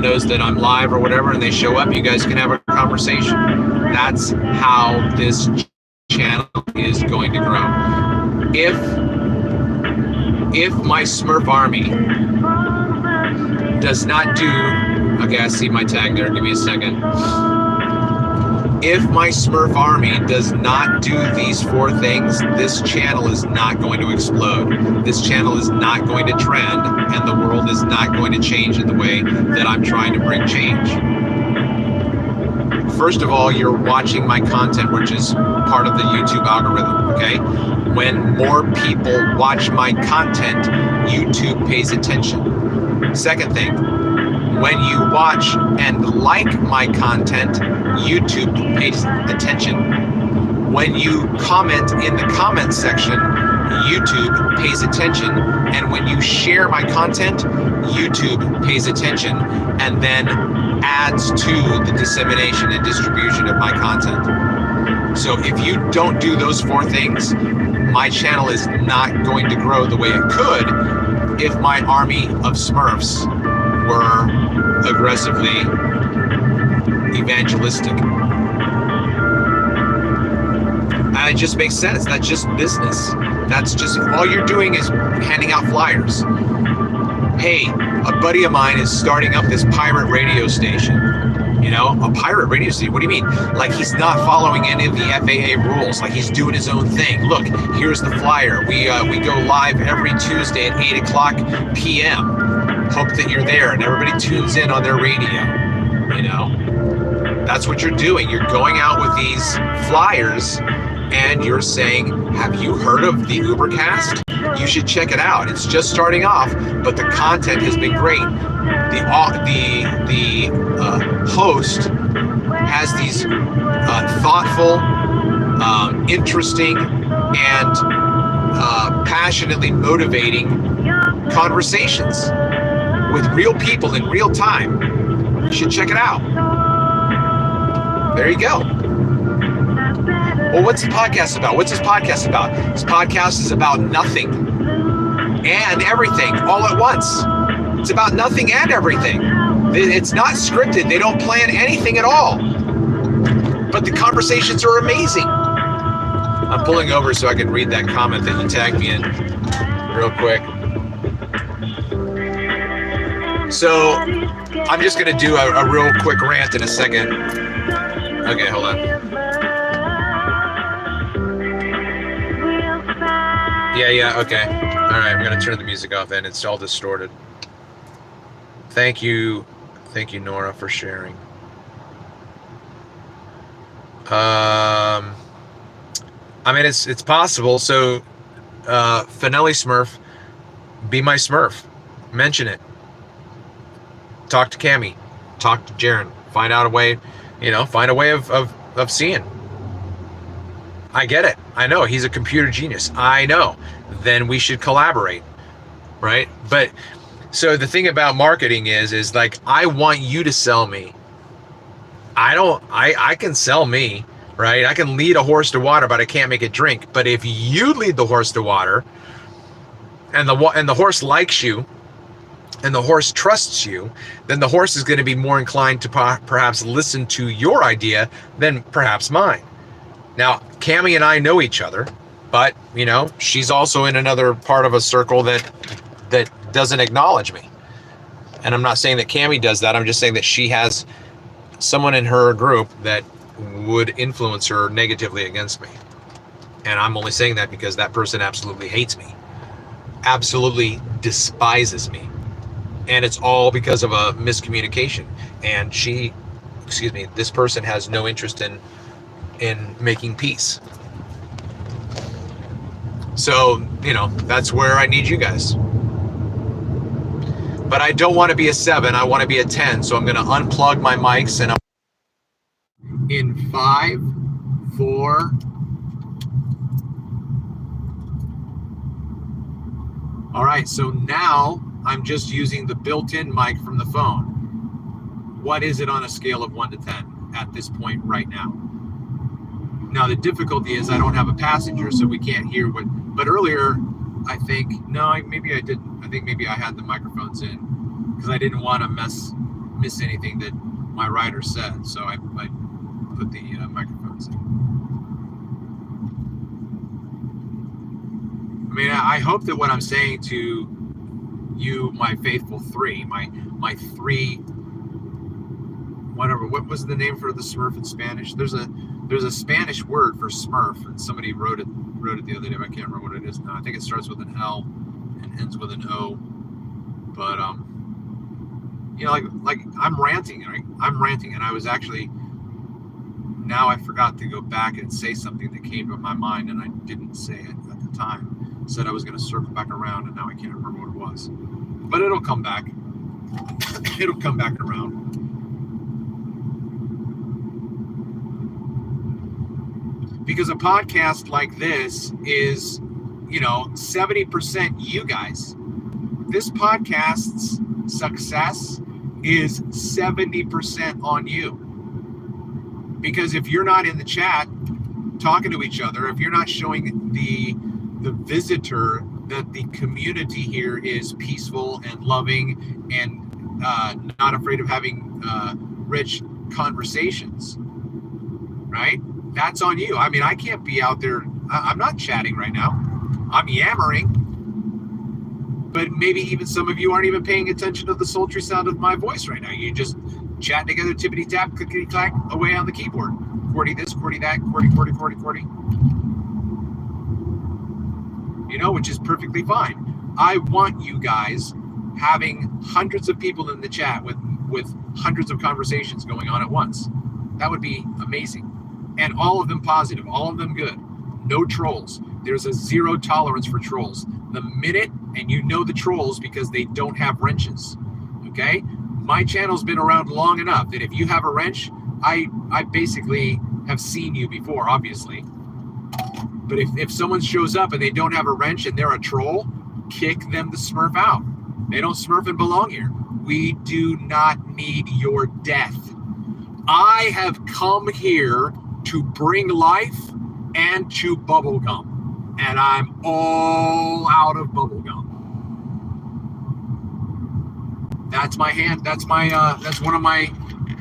knows that I'm live or whatever and they show up, you guys can have a conversation. That's how this channel is going to grow. If my Smurf army does not do, okay, I see my tag there, give me a second. If my Smurf army does not do these 4 things, this channel is not going to explode. This channel is not going to trend, and the world is not going to change in the way that I'm trying to bring change. First of all, you're watching my content, which is part of the YouTube algorithm, okay? When more people watch my content, YouTube pays attention. Second thing, when you watch and like my content, YouTube pays attention. When you comment in the comment section, YouTube pays attention. And when you share my content, YouTube pays attention and then adds to the dissemination and distribution of my content. So if you don't do those 4 things, my channel is not going to grow the way it could if my army of Smurfs were aggressively evangelistic. And it just makes sense. That's just business. That's just, all you're doing is handing out flyers. Hey, a buddy of mine is starting up this pirate radio station. You know, a pirate radio station. What do you mean? Like, he's not following any of the FAA rules. Like, he's doing his own thing. Look, here's the flyer. We go live every Tuesday at 8 o'clock p.m. Hope that you're there, and everybody tunes in on their radio. You know, that's what you're doing. You're going out with these flyers, and you're saying, have you heard of the Ubercast? You should check it out. It's just starting off, but the content has been great. The host has these thoughtful, interesting, and passionately motivating conversations with real people in real time. You should check it out. There you go. Well, what's the podcast about? What's this podcast about? This podcast is about nothing and everything all at once. It's about nothing and everything. It's not scripted. They don't plan anything at all. But the conversations are amazing. I'm pulling over so I can read that comment that you tagged me in real quick. So I'm just going to do a real quick rant in a second. Okay, hold on. Yeah, okay. All right, I'm going to turn the music off then. It's all distorted. Thank you, Nora, for sharing. I mean, it's possible. So, Finelli Smurf, be my Smurf. Mention it. Talk to Cammy. Talk to Jaren. Find out a way, find a way of seeing. I get it. I know he's a computer genius. I know. Then we should collaborate, right? But so the thing about marketing is like, I want you to sell me. I can sell me, right? I can lead a horse to water, but I can't make it drink. But if you lead the horse to water, and the horse likes you, and the horse trusts you, then the horse is going to be more inclined to perhaps listen to your idea than perhaps mine. Now, Cammy and I know each other, but she's also in another part of a circle that doesn't acknowledge me. And I'm not saying that Cammy does that. I'm just saying that she has someone in her group that would influence her negatively against me. And I'm only saying that because that person absolutely hates me, absolutely despises me. And it's all because of a miscommunication. And this person has no interest in making peace. So, that's where I need you guys. But I don't want to be a 7. I want to be a 10. So I'm going to unplug my mics and in 5, 4. All right. So now I'm just using the built-in mic from the phone. What is it on a scale of 1 to 10 at this point right now? Now the difficulty is I don't have a passenger, so we can't hear what. But earlier, I think maybe I didn't. I think maybe I had the microphones in because I didn't want to miss anything that my rider said. So I put the microphones in. I mean, I hope that what I'm saying to you, my faithful 3, my 3. Whatever. What was the name for the Smurf in Spanish? There's a Spanish word for Smurf, and somebody wrote it the other day. But I can't remember what it is now. I think it starts with an L and ends with an O. But like I'm ranting, right? I'm ranting, and I was actually. Now I forgot to go back and say something that came to my mind, and I didn't say it at the time. Said I was going to circle back around, and now I can't remember what it was. But it'll come back. It'll come back around. Because a podcast like this is, 70% you guys. This podcast's success is 70% on you. Because if you're not in the chat talking to each other, if you're not showing the visitor that the community here is peaceful and loving and not afraid of having rich conversations, right? That's on you. I mean, I can't be out there. I'm not chatting right now. I'm yammering. But maybe even some of you aren't even paying attention to the sultry sound of my voice right now. You just chat together, tippity tap, clickety clack, away on the keyboard. QWERTY this, QWERTY that, QWERTY. Which is perfectly fine. I want you guys having hundreds of people in the chat with hundreds of conversations going on at once. That would be amazing. And all of them positive, all of them good. No trolls. There's a 0 tolerance for trolls. The minute, and the trolls because they don't have wrenches, okay? My channel's been around long enough that if you have a wrench, I basically have seen you before, obviously. But if someone shows up and they don't have a wrench and they're a troll, kick them the Smurf out. They don't Smurf and belong here. We do not need your death. I have come here to bring life and chew bubblegum. And I'm all out of bubblegum. That's my hand. That's one of my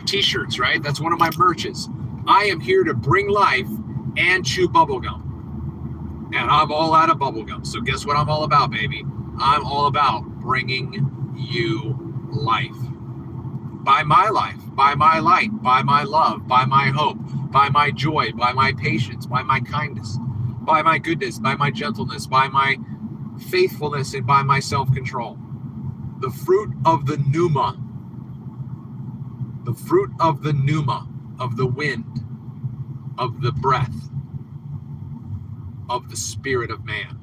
t-shirts, right? That's one of my merches. I am here to bring life and chew bubblegum. And I'm all out of bubblegum. So guess what I'm all about, baby? I'm all about bringing you life. By my life, by my light, by my love, by my hope, by my joy, by my patience, by my kindness, by my goodness, by my gentleness, by my faithfulness, and by my self-control. The fruit of the pneuma, of the wind, of the breath, of the spirit of man.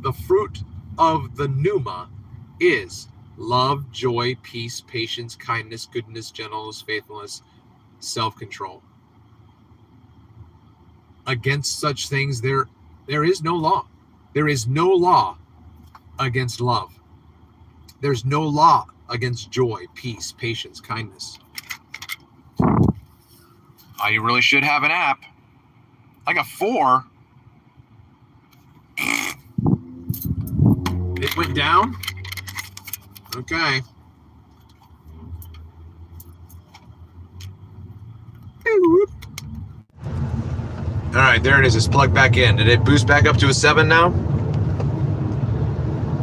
The fruit of the pneuma is love, joy, peace, patience, kindness, goodness, gentleness, faithfulness, self-control. Against such things there is no law. There is no law against love. There's no law against joy, peace, patience, kindness. Oh, you really should have an app. Like a 4. It went down? Okay. All right, there it is. It's plugged back in. Did it boost back up to a 7 now?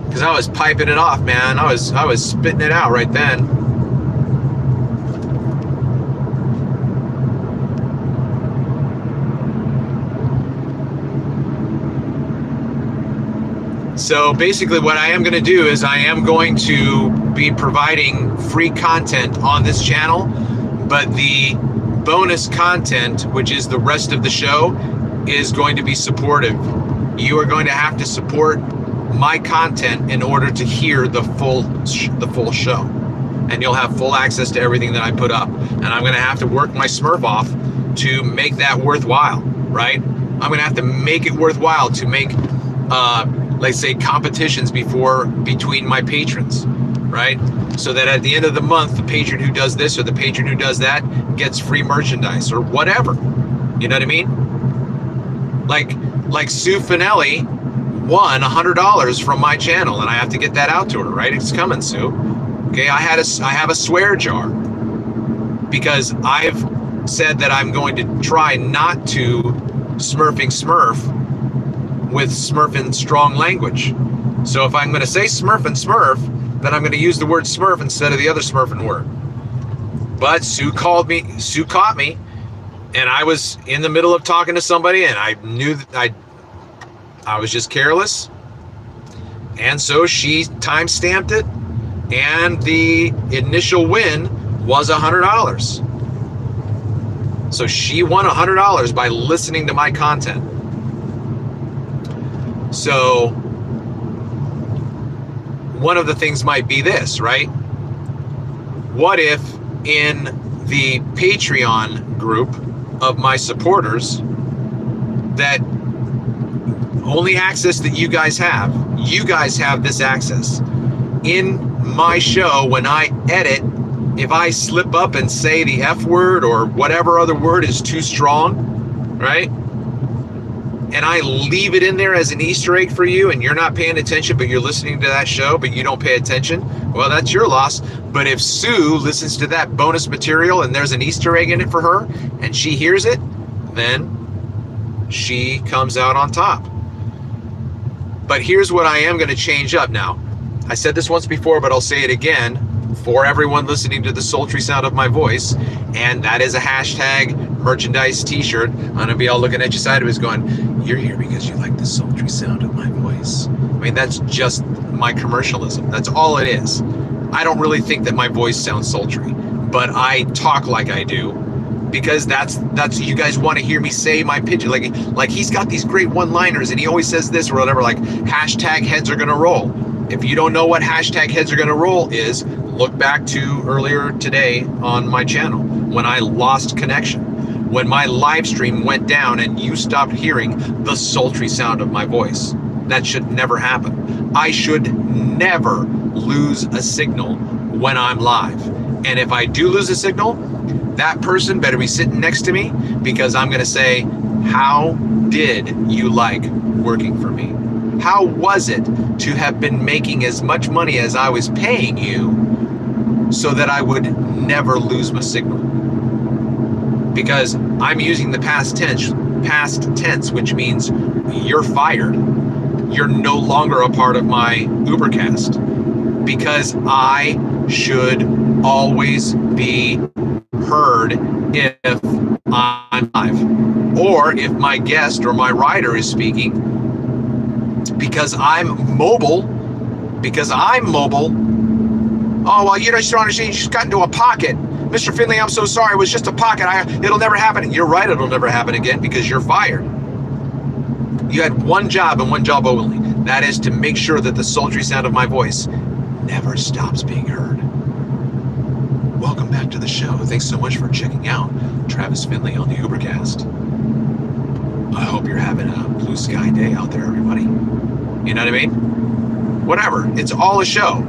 Because I was piping it off, man. I was spitting it out right then. So basically what I am going to do is I am going to be providing free content on this channel, but the bonus content, which is the rest of the show, is going to be supportive. you are going to have to support my content in order to hear the full show. And you'll have full access to everything that I put up. And I'm going to have to work my Smurf off to make that worthwhile, right? I'm going to have to make it worthwhile to make, let's say, competitions between my patrons, right? So that at the end of the month, the patron who does this or the patron who does that gets free merchandise or whatever. You know what I mean? Like Sue Finelli won $100 from my channel, and I have to get that out to her, right? It's coming, Sue. Okay, I have a swear jar because I've said that I'm going to try not to Smurf with Smurfing strong language. So if I'm going to say Smurf, then I'm going to use the word Smurf instead of the other Smurfing word. But Sue caught me, and I was in the middle of talking to somebody, and I knew that I was just careless. And so she time-stamped it, and the initial win was $100. So she won $100 by listening to my content. So one of the things might be this, right? What if in the Patreon group of my supporters, that only access that you guys have this access. In my show, when I edit, if I slip up and say the F word or whatever other word is too strong, right? And I leave it in there as an Easter egg for you, and you're not paying attention, but you're listening to that show, but you don't pay attention, well, that's your loss. But if Sue listens to that bonus material and there's an Easter egg in it for her, and she hears it, then she comes out on top. But here's what I am going to change up now. I said this once before, but I'll say it again for everyone listening to the sultry sound of my voice, and that is a hashtag merchandise t-shirt. I'm going to be all looking at you sideways going, you're here because you like the sultry sound of my voice. I mean, that's just my commercialism. That's all it is. I don't really think that my voice sounds sultry, but I talk like I do because that's you guys want to hear me say my pitch. Like he's got these great one-liners and he always says this or whatever, like hashtag heads are going to roll. If you don't know what hashtag heads are going to roll is, look back to earlier today on my channel when I lost connection, when my live stream went down and you stopped hearing the sultry sound of my voice. That should never happen. I should never lose a signal when I'm live. And if I do lose a signal, that person better be sitting next to me because I'm going to say, how did you like working for me? How was it to have been making as much money as I was paying you so that I would never lose my signal? Because I'm using the past tense, which means you're fired. You're no longer a part of my Ubercast because I should always be heard if I'm live or if my guest or my writer is speaking. Because I'm mobile, oh, well, you just don't understand, you just got into a pocket. Mr. Finley, I'm so sorry, it was just a pocket. It'll never happen. You're right, it'll never happen again because you're fired. You had one job and one job only. That is to make sure that the sultry sound of my voice never stops being heard. Welcome back to the show. Thanks so much for checking out Travis Finley on the Ubercast. I hope you're having a blue sky day out there, everybody. You know what I mean? Whatever. It's all a show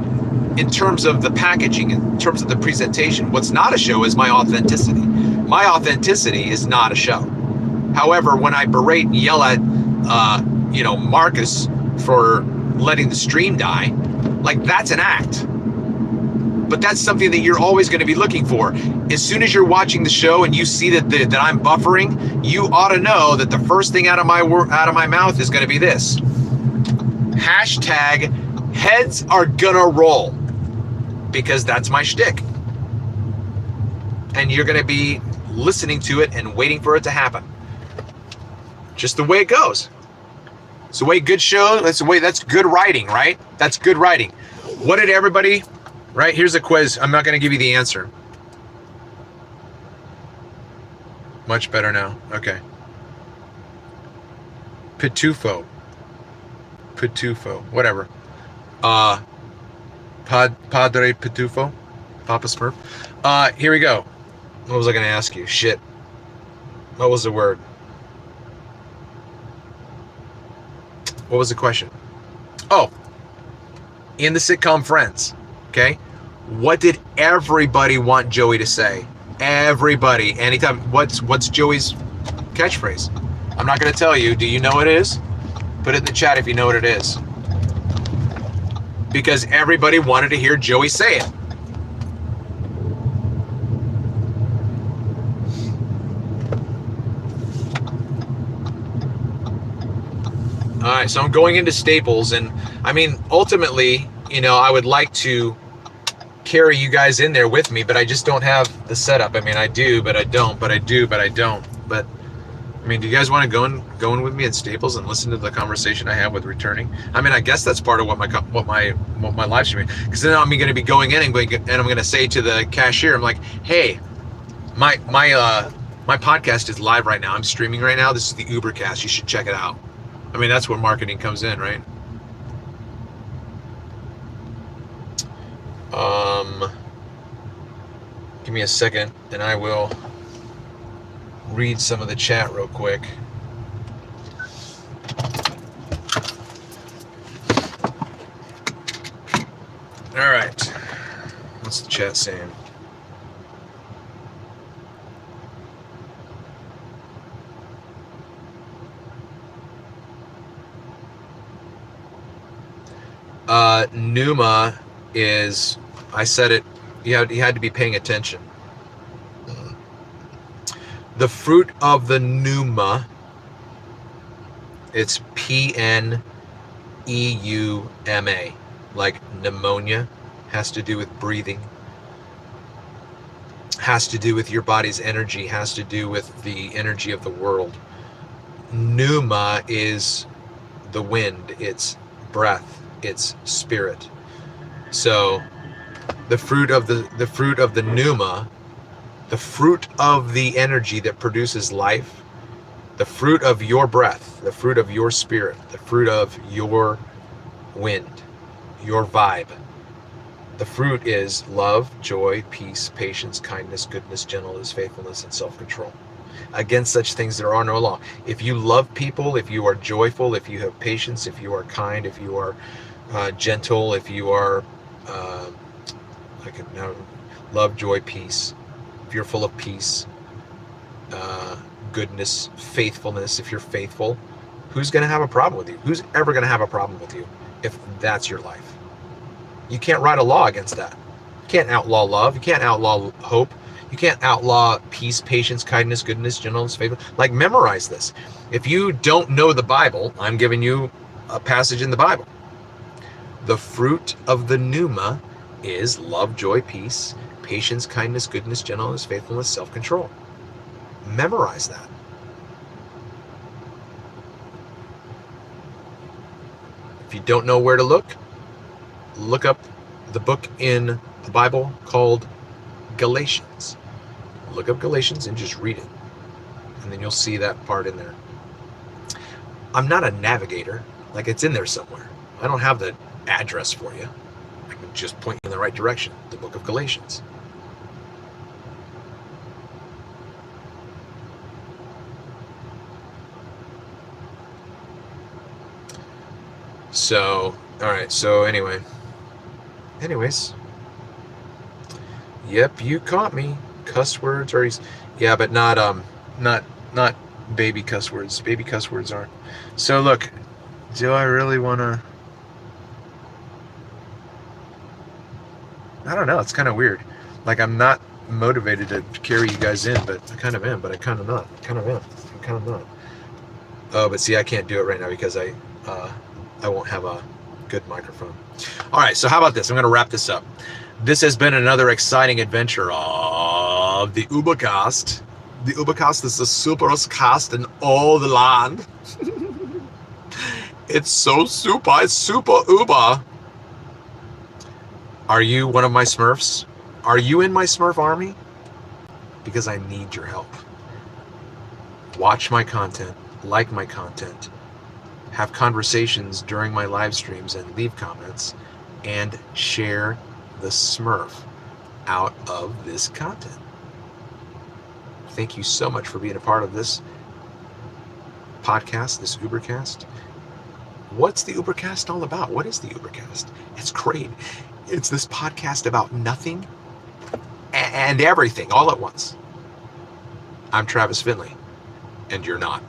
in terms of the packaging, in terms of the presentation. What's not a show is my authenticity. My authenticity is not a show. However, when I berate and yell at, Marcus for letting the stream die, like that's an act. But that's something that you're always going to be looking for. As soon as you're watching the show and you see that I'm buffering, you ought to know that the first thing out of my mouth is going to be this. Hashtag heads are gonna roll, because that's my shtick. And you're gonna be listening to it and waiting for it to happen. Just the way it goes. It's the way good show, that's good writing, right? That's good writing. What did everybody, right? Here's a quiz. I'm not gonna give you the answer. Much better now. Okay. Pitufo. Pitufo, whatever. Padre Pitufo, Papa Smurf. Here we go. What was I going to ask you? Shit. What was the word? What was the question? Oh, in the sitcom Friends, okay? What did everybody want Joey to say? Everybody, anytime. What's Joey's catchphrase? I'm not going to tell you. Do you know what it is? Put it in the chat if you know what it is. Because everybody wanted to hear Joey say it. All right, so I'm going into Staples, and I mean, ultimately, you know, I would like to carry you guys in there with me, but I just don't have the setup. I mean, I do, but I don't, but I do, but I don't. But I mean, do you guys want to go in with me at Staples and listen to the conversation I have with returning? I mean, I guess that's part of what my live stream is, because then I'm going to be going in and I'm going to say to the cashier, I'm like, hey, my podcast is live right now. I'm streaming right now. This is the Ubercast. You should check it out. I mean, that's where marketing comes in, right? Give me a second, and I will read some of the chat real quick. All right. What's the chat saying? Pneuma is, I said it, you had to be paying attention. The fruit of the pneuma, it's Pneuma, like pneumonia, has to do with breathing, has to do with your body's energy, has to do with the energy of the world. Pneuma is the wind, it's breath, it's spirit. So the fruit of the pneuma, the fruit of the energy that produces life, the fruit of your breath, the fruit of your spirit, the fruit of your wind, your vibe. The fruit is love, joy, peace, patience, kindness, goodness, gentleness, faithfulness, and self-control. Against such things there are no law. If you love people, if you are joyful, if you have patience, if you are kind, if you are gentle, if you are love, joy, peace, if you're full of peace, goodness, faithfulness, if you're faithful, who's going to have a problem with you? Who's ever going to have a problem with you if that's your life? You can't write a law against that. You can't outlaw love. You can't outlaw hope. You can't outlaw peace, patience, kindness, goodness, gentleness, faithfulness. Like, memorize this. If you don't know the Bible, I'm giving you a passage in the Bible. The fruit of the pneuma is love, joy, peace, patience, kindness, goodness, gentleness, faithfulness, self-control. Memorize that. If you don't know where to look up the book in the Bible called Galatians. Look up Galatians and just read it. And then you'll see that part in there. I'm not a navigator. Like, it's in there somewhere. I don't have the address for you. I can just point you in the right direction. The book of Galatians. So, all right. So anyways, yep, you caught me. Cuss words are, yeah, but not baby cuss words. Baby cuss words aren't. So look, do I really want to? I don't know. It's kind of weird. Like, I'm not motivated to carry you guys in, but I kind of am. But I kind of not. Kind of am. I'm kind of not. Oh, but see, I can't do it right now because I won't have a good microphone. All right. So how about this? I'm going to wrap this up. This has been another exciting adventure of the Ubercast. The Ubercast is the superest cast in all the land. It's so super. It's super Uber. Are you one of my Smurfs? Are you in my Smurf army? Because I need your help. Watch my content. Like my content. have conversations during my live streams and leave comments and share the Smurf out of this content. Thank you so much for being a part of this podcast, this Ubercast. What's the Ubercast all about? What is the Ubercast? It's great. It's this podcast about nothing and everything all at once. I'm Travis Finley, and you're not.